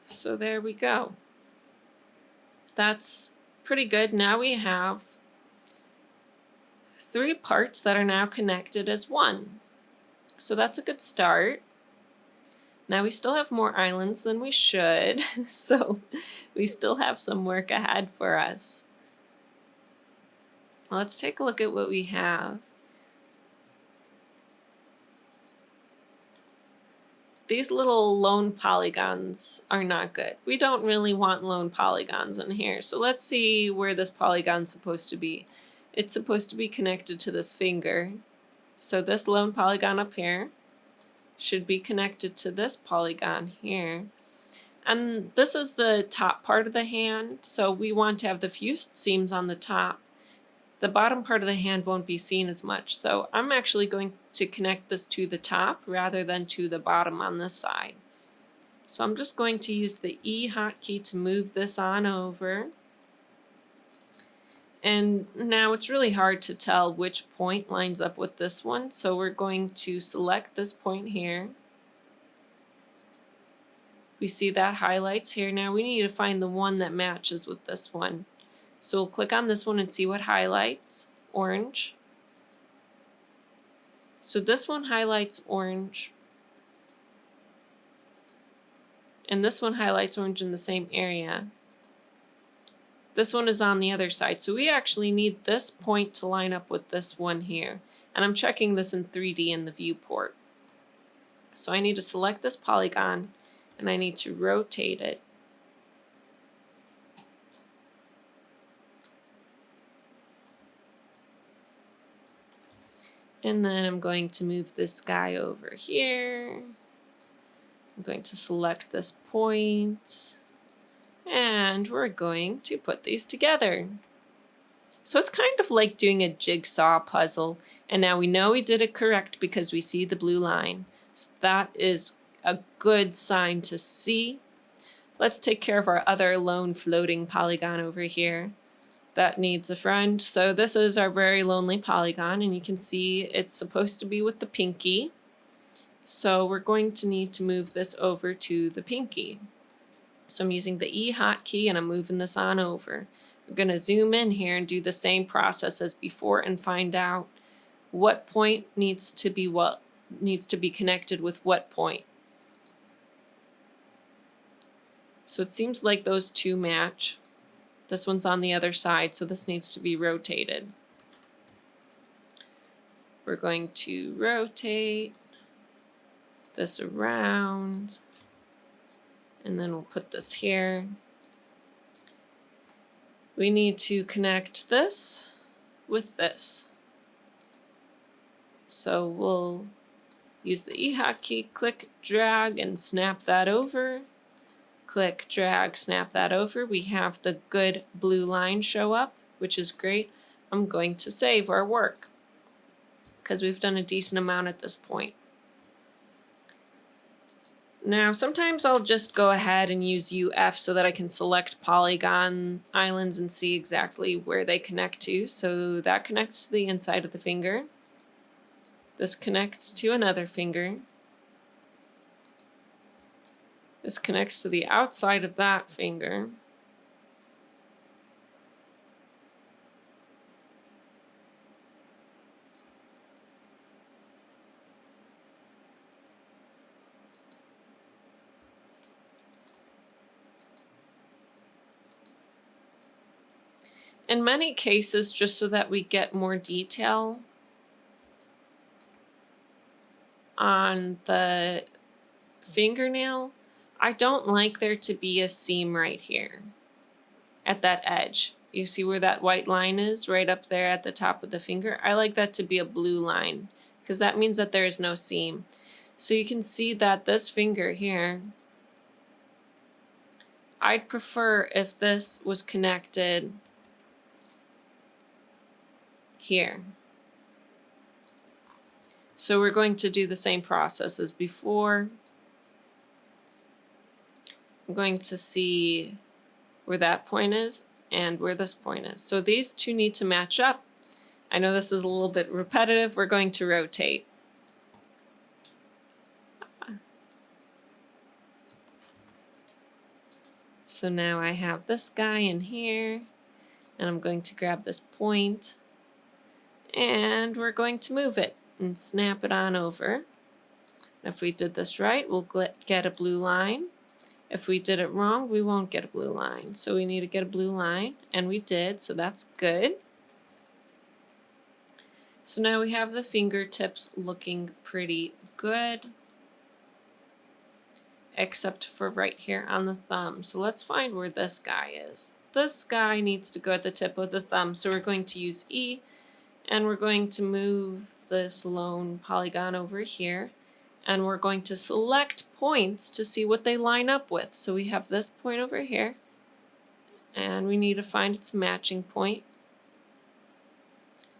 So there we go. That's pretty good. Now we have 3 parts that are now connected as one. So that's a good start. Now we still have more islands than we should, so we still have some work ahead for us. Let's take a look at what we have. These little lone polygons are not good. We don't really want lone polygons in here. So let's see where this polygon's supposed to be. It's supposed to be connected to this finger. So this lone polygon up here should be connected to this polygon here. And this is the top part of the hand, so we want to have the fused seams on the top. The bottom part of the hand won't be seen as much, so I'm actually going to connect this to the top rather than to the bottom on this side. So I'm just going to use the E hotkey to move this on over. And now it's really hard to tell which point lines up with this one, so we're going to select this point here. We see that highlights here. Now we need to find the one that matches with this one. So we'll click on this one and see what highlights. Orange. So this one highlights orange. And this one highlights orange in the same area. This one is on the other side. So we actually need this point to line up with this one here. And I'm checking this in 3D in the viewport. So I need to select this polygon and I need to rotate it. And then I'm going to move this guy over here. I'm going to select this point. And we're going to put these together. So it's kind of like doing a jigsaw puzzle. And now we know we did it correct because we see the blue line. So that is a good sign to see. Let's take care of our other lone floating polygon over here. That needs a friend. So this is our very lonely polygon, and you can see it's supposed to be with the pinky. So we're going to need to move this over to the pinky. So I'm using the E hotkey and I'm moving this on over. We're going to zoom in here and do the same process as before and find out what point needs to be connected with what point. So it seems like those two match. This one's on the other side, so this needs to be rotated. We're going to rotate this around, and then we'll put this here. We need to connect this with this. So we'll use the E hotkey, click, drag, and snap that over. Click, drag, snap that over. We have the good blue line show up, which is great. I'm going to save our work because we've done a decent amount at this point. Now, sometimes I'll just go ahead and use UF so that I can select polygon islands and see exactly where they connect to. So that connects to the inside of the finger. This connects to another finger. This connects to the outside of that finger. In many cases, just so that we get more detail on the fingernail, I don't like there to be a seam right here at that edge. You see where that white line is right up there at the top of the finger? I like that to be a blue line because that means that there is no seam. So you can see that this finger here, I'd prefer if this was connected here. So we're going to do the same process as before. I'm going to see where that point is and where this point is. So these two need to match up. I know this is a little bit repetitive. We're going to rotate. So now I have this guy in here, and I'm going to grab this point, and we're going to move it and snap it on over. If we did this right, we'll get a blue line. If we did it wrong, we won't get a blue line. So we need to get a blue line, and we did, so that's good. So now we have the fingertips looking pretty good, except for right here on the thumb. So let's find where this guy is. This guy needs to go at the tip of the thumb, so we're going to use E, and we're going to move this lone polygon over here, and we're going to select points to see what they line up with. So we have this point over here, and we need to find its matching point.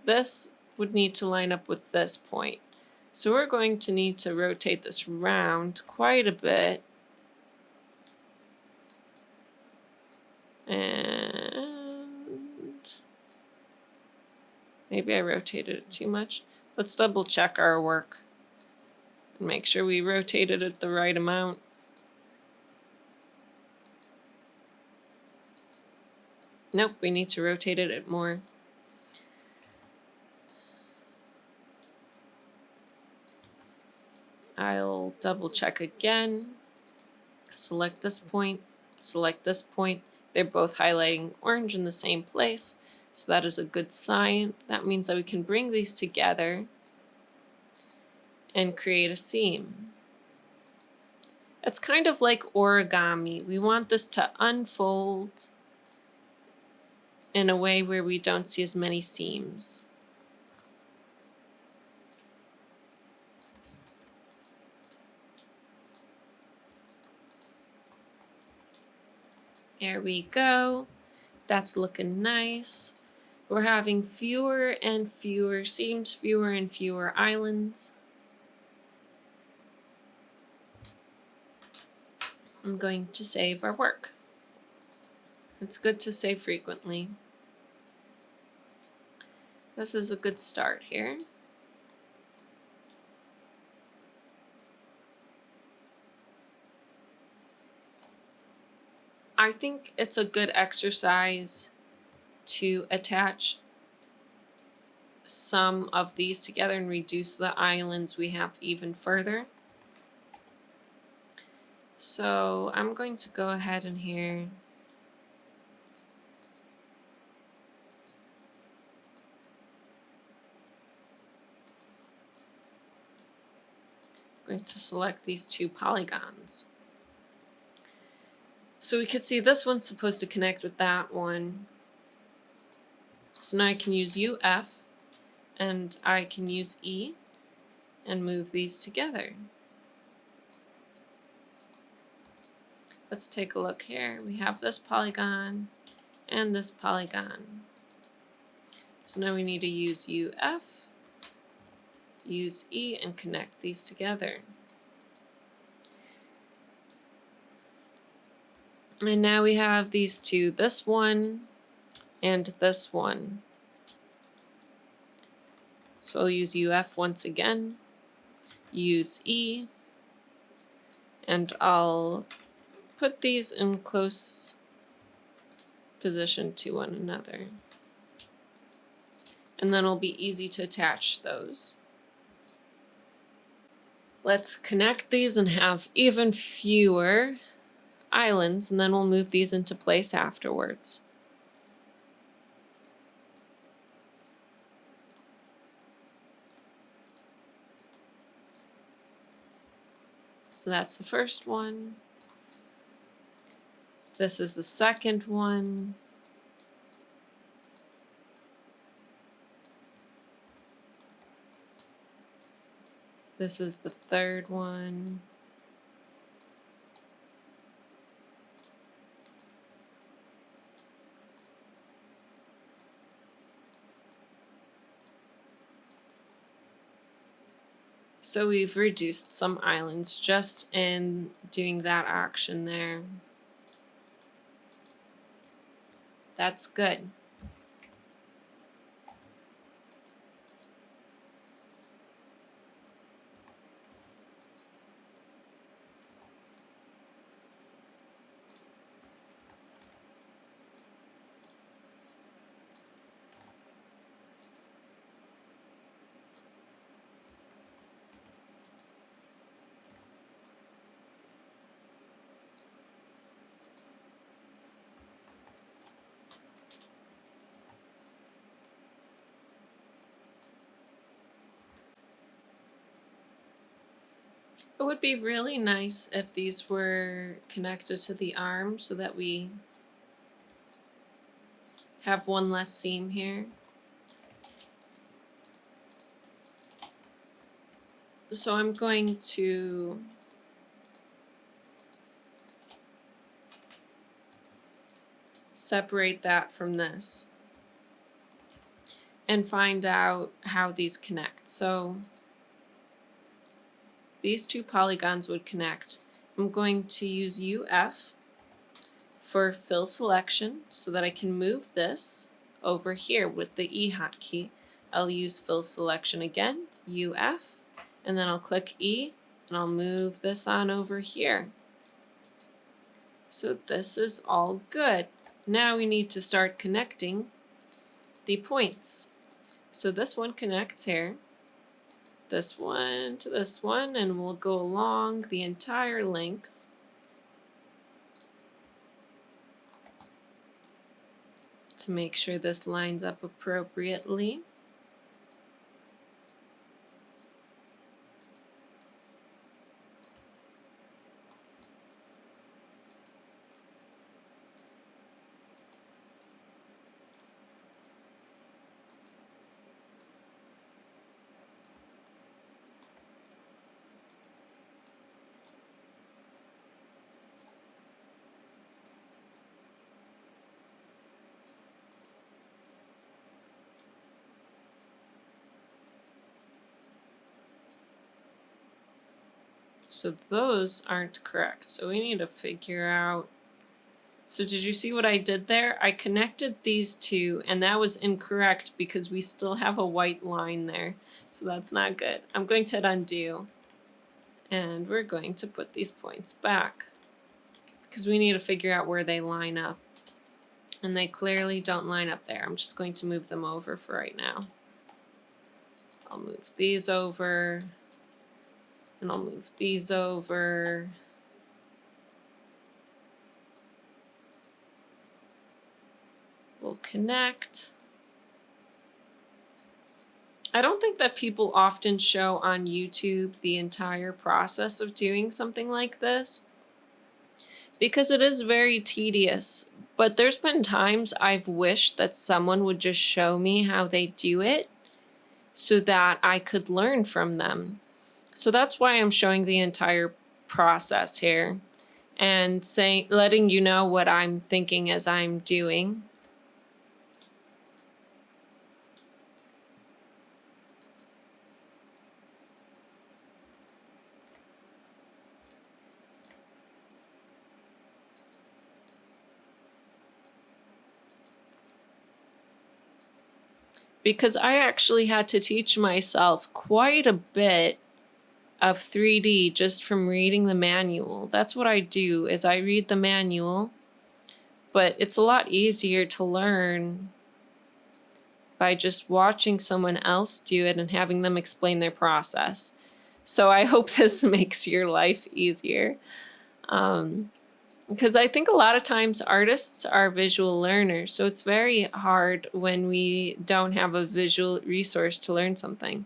This would need to line up with this point. So we're going to need to rotate this round quite a bit. And maybe I rotated it too much. Let's double check our work and make sure we rotated it the right amount. Nope, we need to rotate it more. I'll double check again. Select this point, select this point. They're both highlighting orange in the same place, so that is a good sign. That means that we can bring these together and create a seam. It's kind of like origami. We want this to unfold in a way where we don't see as many seams. There we go. That's looking nice. We're having fewer and fewer seams, fewer and fewer islands. I'm going to save our work. It's good to save frequently. This is a good start here. I think it's a good exercise to attach some of these together and reduce the islands we have even further. So I'm going to go ahead and here I'm going to select these two polygons. So we could see this one's supposed to connect with that one. So now I can use UF and I can use E and move these together. Let's take a look here. We have this polygon and this polygon. So now we need to use UF, use E, and connect these together. And now we have these two, this one and this one. So I'll use UF once again, use E, and I'll put these in close position to one another. And then it'll be easy to attach those. Let's connect these and have even fewer islands, and then we'll move these into place afterwards. So that's the first one. This is the second one. This is the third one. So we've reduced some islands just in doing that action there. That's good. It would be really nice if these were connected to the arm so that we have one less seam here. So I'm going to separate that from this and find out how these connect. So these two polygons would connect. I'm going to use UF for fill selection so that I can move this over here with the E hotkey. I'll use fill selection again, UF, and then I'll click E and I'll move this on over here. So this is all good. Now we need to start connecting the points. So this one connects here, this one to this one, and we'll go along the entire length. To make sure this lines up appropriately. So those aren't correct. So we need to figure out. So did you see what I did there? I connected these two and that was incorrect because we still have a white line there. So that's not good. I'm going to hit undo and we're going to put these points back because we need to figure out where they line up. And they clearly don't line up there. I'm just going to move them over for right now. I'll move these over. And I'll move these over. We'll connect. I don't think that people often show on YouTube the entire process of doing something like this because it is very tedious. But there's been times I've wished that someone would just show me how they do it so that I could learn from them. So that's why I'm showing the entire process here and letting you know what I'm thinking as I'm doing. Because I actually had to teach myself quite a bit of 3D just from reading the manual. That's what I do, is I read the manual, but it's a lot easier to learn by just watching someone else do it and having them explain their process. So I hope this makes your life easier. Because I think a lot of times artists are visual learners, so it's very hard when we don't have a visual resource to learn something.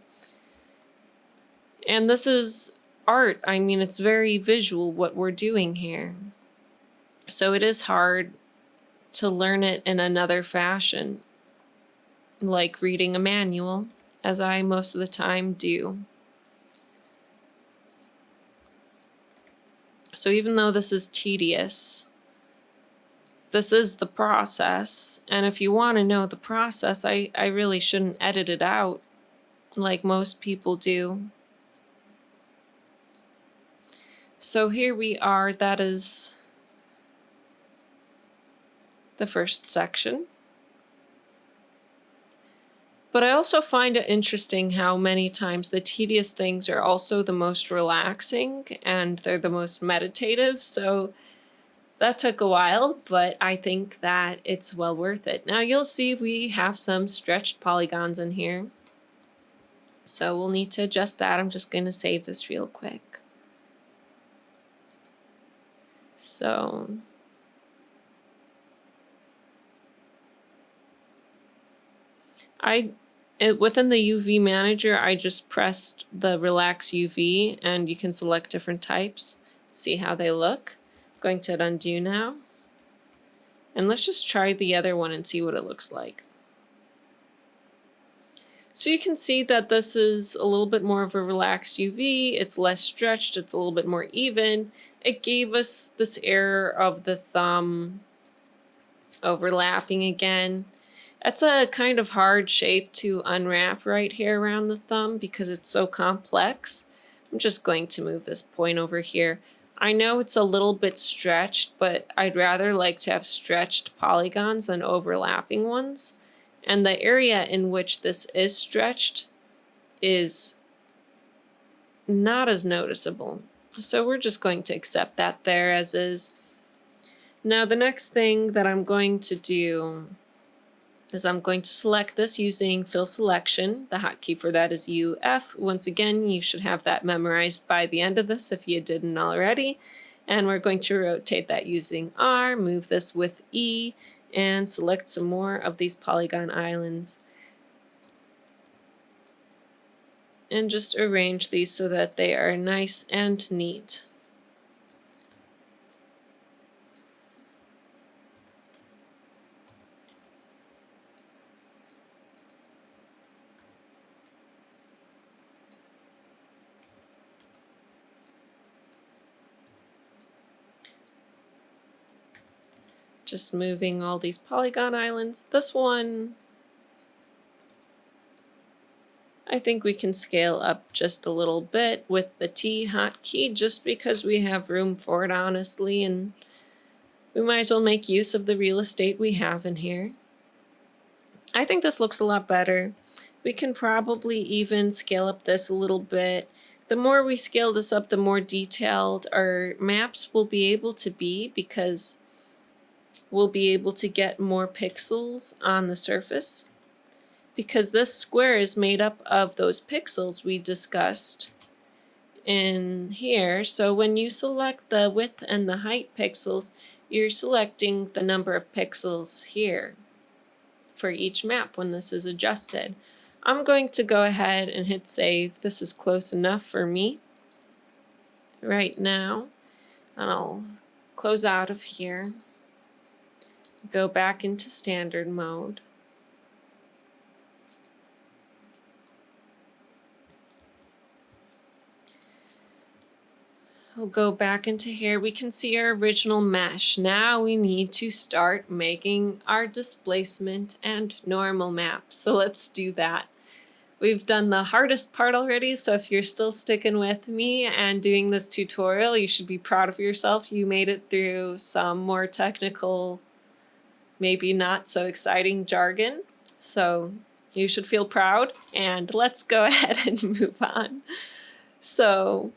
And this is art. I mean, it's very visual what we're doing here. So it is hard to learn it in another fashion, like reading a manual, as I most of the time do. So even though this is tedious, this is the process. And if you want to know the process, I really shouldn't edit it out like most people do. So here we are. That is the first section. But I also find it interesting how many times the tedious things are also the most relaxing and they're the most meditative. So that took a while, but I think that it's well worth it. Now you'll see we have some stretched polygons in here. So we'll need to adjust that. I'm just going to save this real quick. So within the UV manager, I just pressed the relax UV and you can select different types, see how they look. I'm going to hit undo now. And let's just try the other one and see what it looks like. So you can see that this is a little bit more of a relaxed UV. It's less stretched. It's a little bit more even. It gave us this error of the thumb overlapping again. That's a kind of hard shape to unwrap right here around the thumb because it's so complex. I'm just going to move this point over here. I know it's a little bit stretched, but I'd rather like to have stretched polygons than overlapping ones. And the area in which this is stretched is not as noticeable. So we're just going to accept that there as is. Now the next thing that I'm going to do is I'm going to select this using fill selection. The hotkey for that is UF. Once again, you should have that memorized by the end of this if you didn't already. And we're going to rotate that using R, move this with E, and select some more of these polygon islands. And just arrange these so that they are nice and neat. Just moving all these polygon islands. This one, I think we can scale up just a little bit with the T hotkey just because we have room for it, honestly, and we might as well make use of the real estate we have in here. I think this looks a lot better. We can probably even scale up this a little bit. The more we scale this up, the more detailed our maps will be able to be because we'll be able to get more pixels on the surface. Because this square is made up of those pixels we discussed in here. So when you select the width and the height pixels, you're selecting the number of pixels here for each map when this is adjusted. I'm going to go ahead and hit save. This is close enough for me right now. And I'll close out of here, go back into standard mode. We'll go back into here. We can see our original mesh. Now we need to start making our displacement and normal maps. So let's do that. We've done the hardest part already, so if you're still sticking with me and doing this tutorial, you should be proud of yourself. You made it through some more technical, maybe not so exciting jargon. So you should feel proud, and let's go ahead and move on. So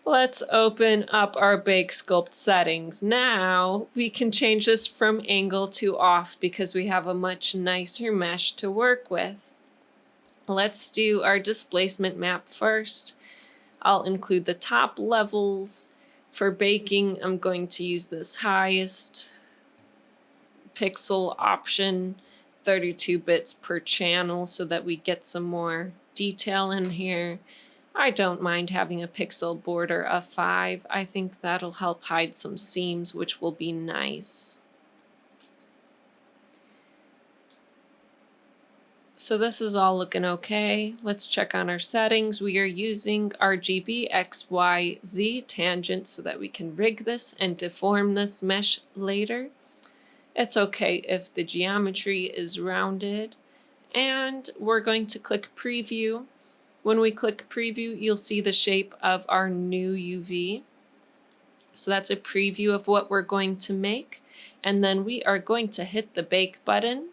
let's open up our bake sculpt settings. Now we can change this from angle to off because we have a much nicer mesh to work with. Let's do our displacement map first. I'll include the top levels. For baking, I'm going to use this highest pixel option, 32 bits per channel, so that we get some more detail in here. I don't mind having a pixel border of 5. I think that'll help hide some seams, which will be nice. So this is all looking okay. Let's check on our settings. We are using RGB XYZ tangent so that we can rig this and deform this mesh later. It's okay if the geometry is rounded. And we're going to click preview. When we click preview, you'll see the shape of our new UV. So that's a preview of what we're going to make. And then we are going to hit the bake button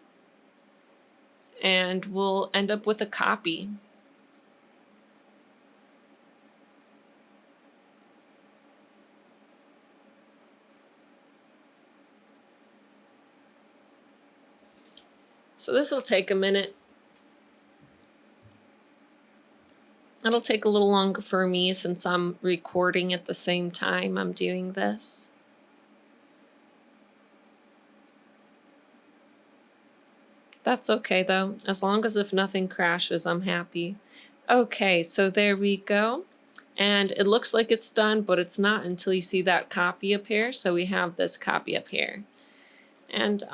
and we'll end up with a copy. So this will take a minute. It'll take a little longer for me since I'm recording at the same time I'm doing this. That's okay though, as long as if nothing crashes, I'm happy. Okay, so there we go. And it looks like it's done, but it's not until you see that copy appear. So we have this copy up here. And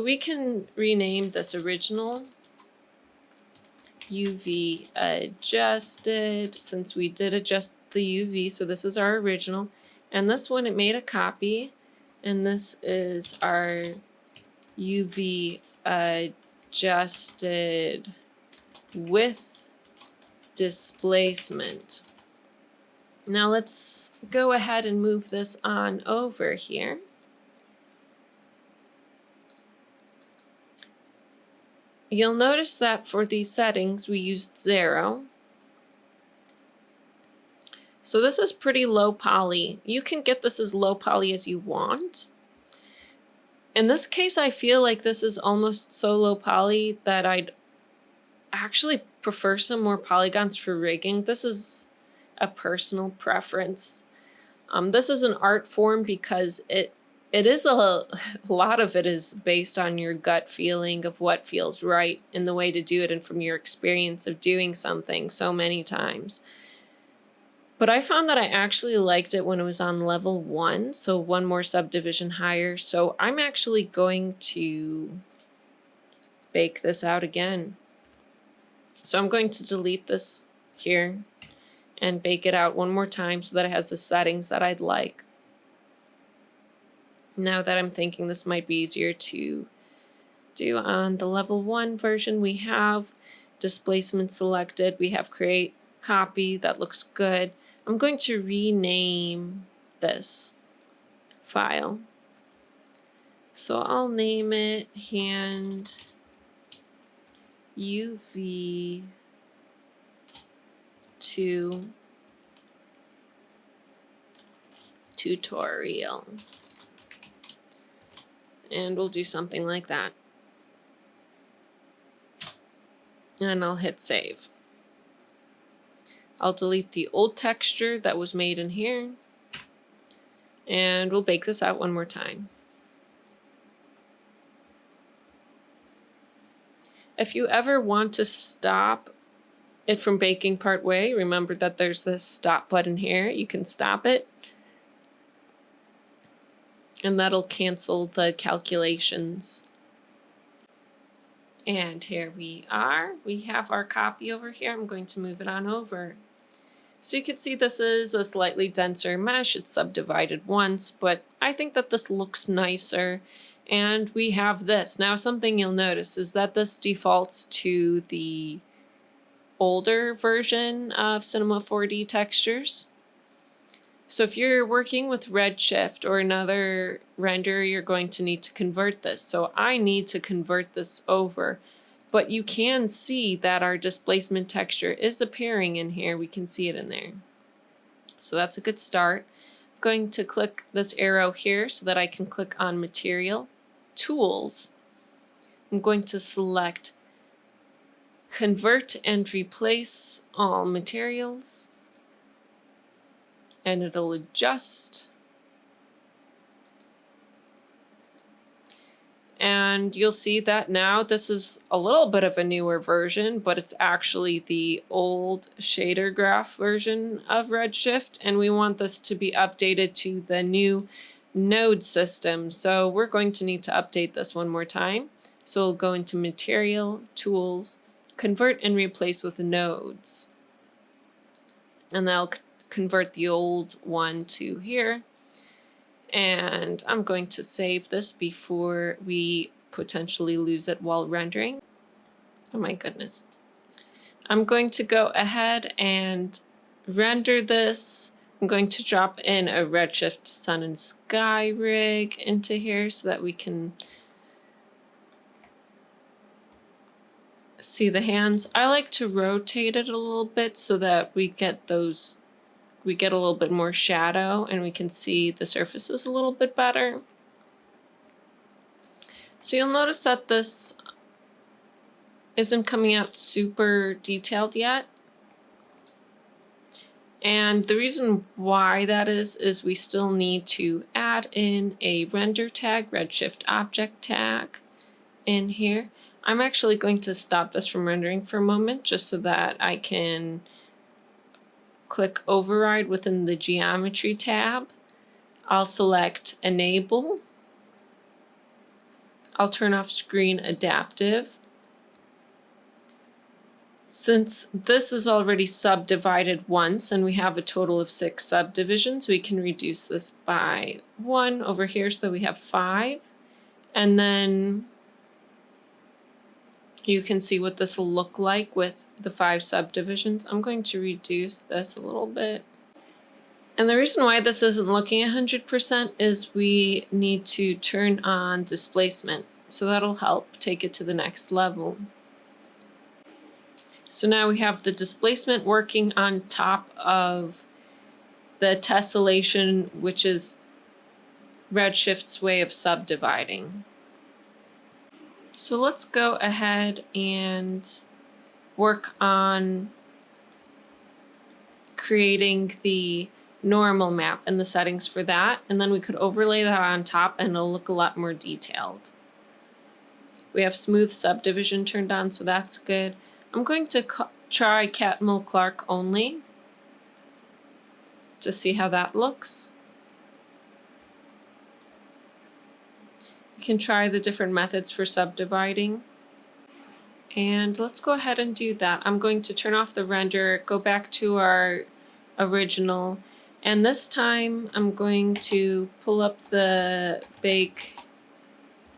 we can rename this original UV adjusted, since we did adjust the UV. So this is our original. And this one, it made a copy. And this is our UV adjusted with displacement. Now let's go ahead and move this on over here. You'll notice that for these settings we used 0. So this is pretty low poly. You can get this as low poly as you want. In this case, I feel like this is almost so low poly that I'd actually prefer some more polygons for rigging. This is a personal preference. This is an art form because it is a lot of it is based on your gut feeling of what feels right in the way to do it and from your experience of doing something so many times. But I found that I actually liked it when it was on level 1, so one more subdivision higher. So I'm actually going to bake this out again. So I'm going to delete this here and bake it out one more time so that it has the settings that I'd like. Now that I'm thinking this might be easier to do on the level 1 version, we have displacement selected, we have create copy, that looks good. I'm going to rename this file. So I'll name it hand UV 2 tutorial. And we'll do something like that. And I'll hit save. I'll delete the old texture that was made in here. And we'll bake this out one more time. If you ever want to stop it from baking part way, remember that there's this stop button here. You can stop it. And that'll cancel the calculations. And here we are. We have our copy over here. I'm going to move it on over. So you can see this is a slightly denser mesh. It's subdivided once, but I think that this looks nicer. And we have this. Now something you'll notice is that this defaults to the older version of Cinema 4D textures. So if you're working with Redshift or another renderer, you're going to need to convert this. So I need to convert this over. But you can see that our displacement texture is appearing in here. We can see it in there. So that's a good start. I'm going to click this arrow here so that I can click on Material, Tools. I'm going to select Convert and Replace All Materials. And it'll adjust. And you'll see that now this is a little bit of a newer version, but it's actually the old shader graph version of Redshift, and we want this to be updated to the new node system. So we're going to need to update this one more time. So we'll go into Material, Tools, Convert and Replace with Nodes. And that'll convert the old one to here. And I'm going to save this before we potentially lose it while rendering. Oh my goodness. I'm going to go ahead and render this. I'm going to drop in a Redshift Sun and Sky rig into here so that we can see the hands. I like to rotate it a little bit so that we get a little bit more shadow and we can see the surfaces a little bit better. So you'll notice that this isn't coming out super detailed yet. And the reason why that is we still need to add in a render tag, Redshift object tag in here. I'm actually going to stop this from rendering for a moment just so that I can click override within the geometry tab. I'll select enable. I'll turn off screen adaptive. Since this is already subdivided once and we have a total of 6 subdivisions, we can reduce this by 1 over here so that we have 5. And then you can see what this will look like with the 5 subdivisions. I'm going to reduce this a little bit. And the reason why this isn't looking 100% is we need to turn on displacement. So that'll help take it to the next level. So now we have the displacement working on top of the tessellation, which is Redshift's way of subdividing. So let's go ahead and work on creating the normal map and the settings for that, and then we could overlay that on top and it'll look a lot more detailed. We have smooth subdivision turned on, so that's good. I'm going to try Catmull Clark only to see how that looks. You can try the different methods for subdividing. And let's go ahead and do that. I'm going to turn off the render, go back to our original, and this time I'm going to pull up the Bake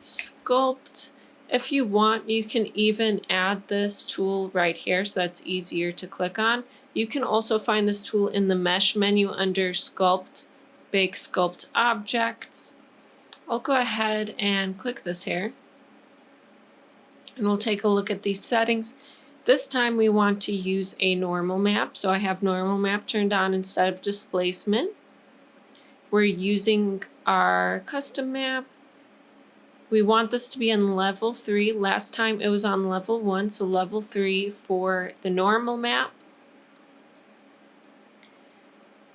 Sculpt. If you want, you can even add this tool right here so that's easier to click on. You can also find this tool in the Mesh menu under Sculpt, Bake Sculpt Objects. I'll go ahead and click this here. And we'll take a look at these settings. This time we want to use a normal map. So I have normal map turned on instead of displacement. We're using our custom map. We want this to be on level 3. Last time it was on level 1, so level 3 for the normal map.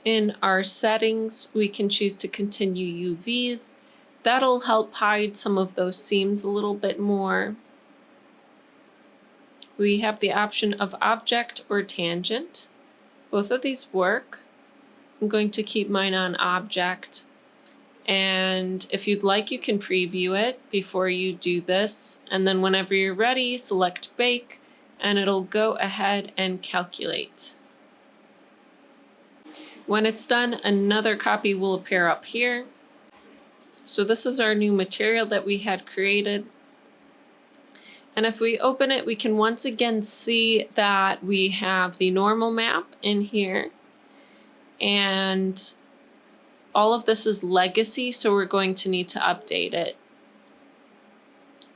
In our settings, we can choose to continue UVs. That'll help hide some of those seams a little bit more. We have the option of object or tangent. Both of these work. I'm going to keep mine on object. And if you'd like, you can preview it before you do this. And then whenever you're ready, select bake, and it'll go ahead and calculate. When it's done, another copy will appear up here. So this is our new material that we had created. And if we open it, we can once again see that we have the normal map in here. And all of this is legacy, so we're going to need to update it.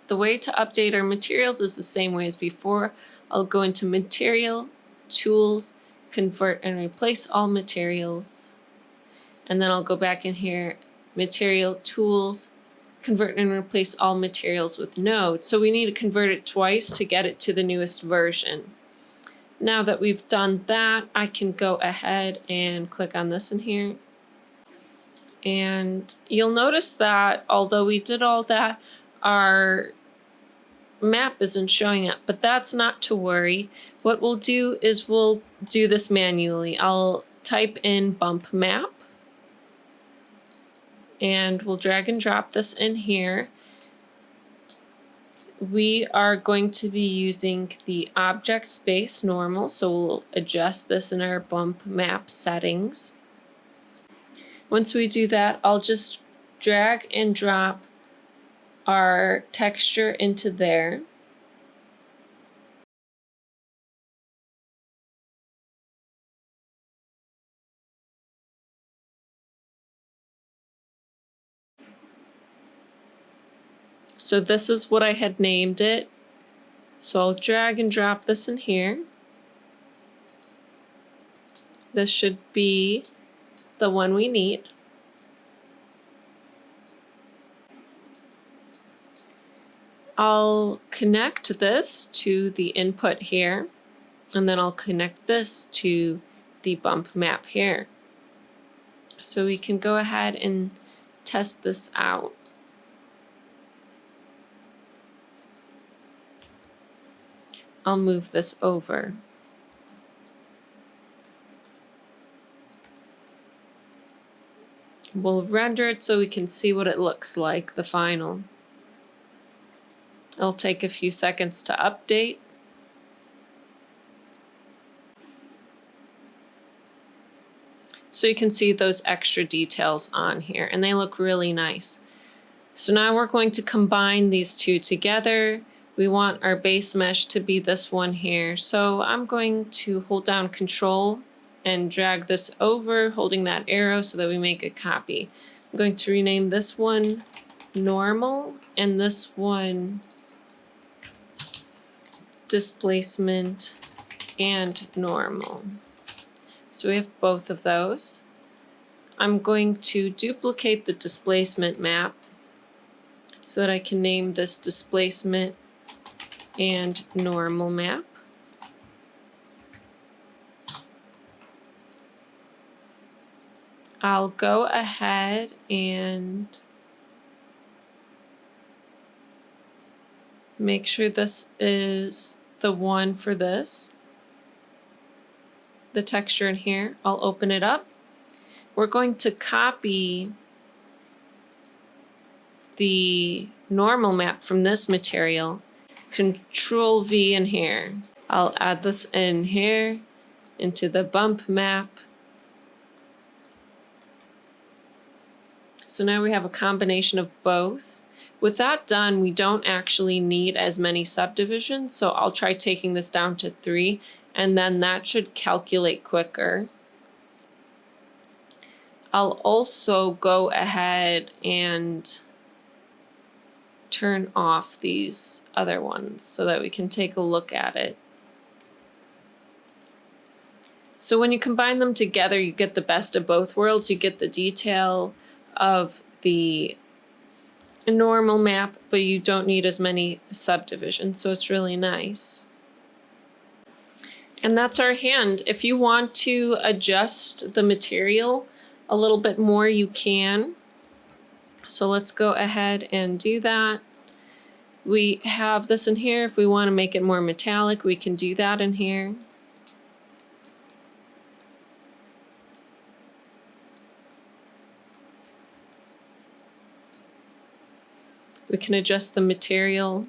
The way to update our materials is the same way as before. I'll go into Material, Tools, Convert and Replace All Materials. And then I'll go back in here, Material, Tools, Convert and Replace All Materials with Node. So we need to convert it twice to get it to the newest version. Now that we've done that, I can go ahead and click on this in here. And you'll notice that although we did all that, our map isn't showing up, but that's not to worry. What we'll do is we'll do this manually. I'll type in bump map and we'll drag and drop this in here. We are going to be using the object space normal, so we'll adjust this in our bump map settings. Once we do that, I'll just drag and drop our texture into there. So this is what I had named it. So I'll drag and drop this in here. This should be the one we need. I'll connect this to the input here, and then I'll connect this to the bump map here. So we can go ahead and test this out. I'll move this over. We'll render it so we can see what it looks like, the final. It'll take a few seconds to update. So you can see those extra details on here, and they look really nice. So now we're going to combine these two together. We want our base mesh to be this one here. So I'm going to hold down Control and drag this over, holding that arrow so that we make a copy. I'm going to rename this one normal and this one displacement and normal. So we have both of those. I'm going to duplicate the displacement map so that I can name this displacement and normal map. I'll go ahead and make sure this is the one for this. The texture in here, I'll open it up. We're going to copy the normal map from this material. Control V in here. I'll add this in here into the bump map. So now we have a combination of both. With that done, we don't actually need as many subdivisions, so I'll try taking this down to 3, and then that should calculate quicker. I'll also go ahead and turn off these other ones so that we can take a look at it. So when you combine them together, you get the best of both worlds. You get the detail of the normal map, but you don't need as many subdivisions, so it's really nice. And that's our hand. If you want to adjust the material a little bit more, you can. So let's go ahead and do that. We have this in here. If we want to make it more metallic, we can do that in here. We can adjust the material.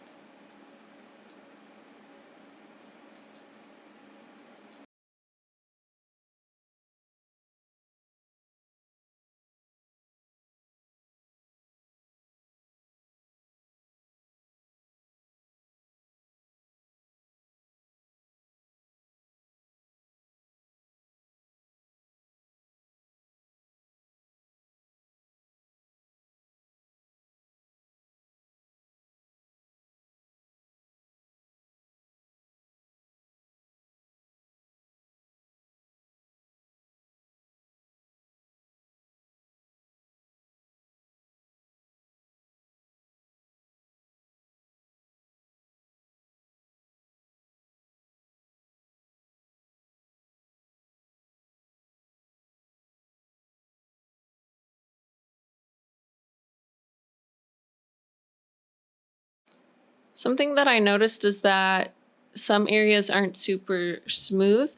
Something that I noticed is that some areas aren't super smooth,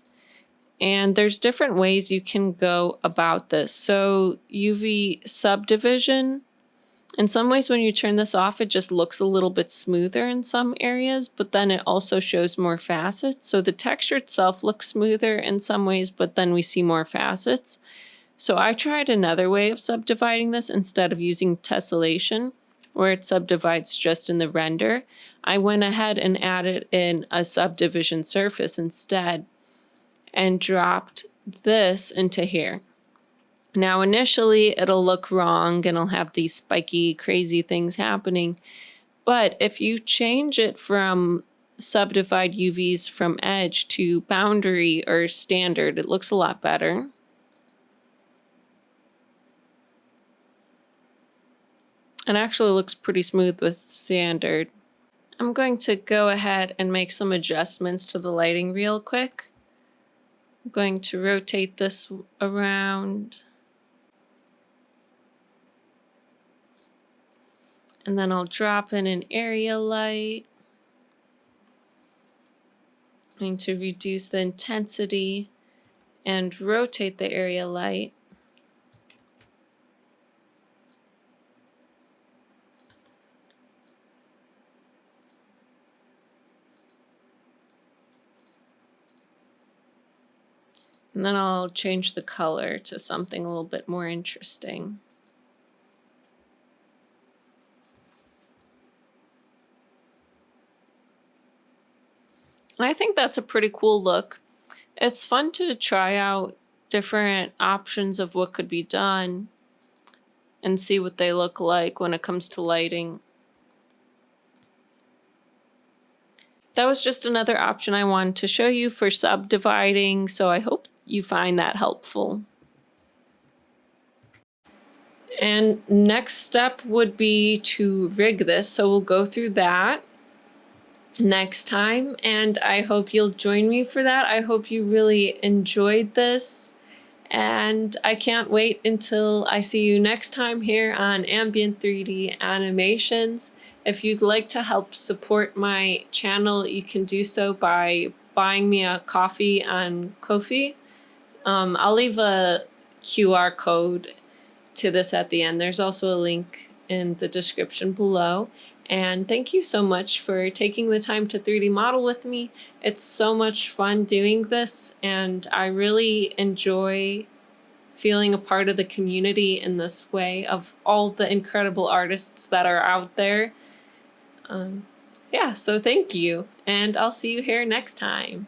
and there's different ways you can go about this. So UV subdivision, in some ways when you turn this off, it just looks a little bit smoother in some areas, but then it also shows more facets. So the texture itself looks smoother in some ways, but then we see more facets. So I tried another way of subdividing this instead of using tessellation, where it subdivides just in the render. I went ahead and added in a subdivision surface instead and dropped this into here. Now initially it'll look wrong and it'll have these spiky, crazy things happening. But if you change it from subdivide UVs from edge to boundary or standard, it looks a lot better. And actually looks pretty smooth with standard. I'm going to go ahead and make some adjustments to the lighting real quick. I'm going to rotate this around. And then I'll drop in an area light. I'm going to reduce the intensity and rotate the area light. And then I'll change the color to something a little bit more interesting. And I think that's a pretty cool look. It's fun to try out different options of what could be done and see what they look like when it comes to lighting. That was just another option I wanted to show you for subdividing, so I hope you find that helpful. And next step would be to rig this, so we'll go through that next time, and I hope you'll join me for that. I hope you really enjoyed this, and I can't wait until I see you next time here on Ambient 3D Animations. If you'd like to help support my channel, you can do so by buying me a coffee on Ko-fi. I'll leave a QR code to this at the end. There's also a link in the description below. And thank you so much for taking the time to 3D model with me. It's so much fun doing this, and I really enjoy feeling a part of the community in this way of all the incredible artists that are out there. Yeah, so thank you, and I'll see you here next time.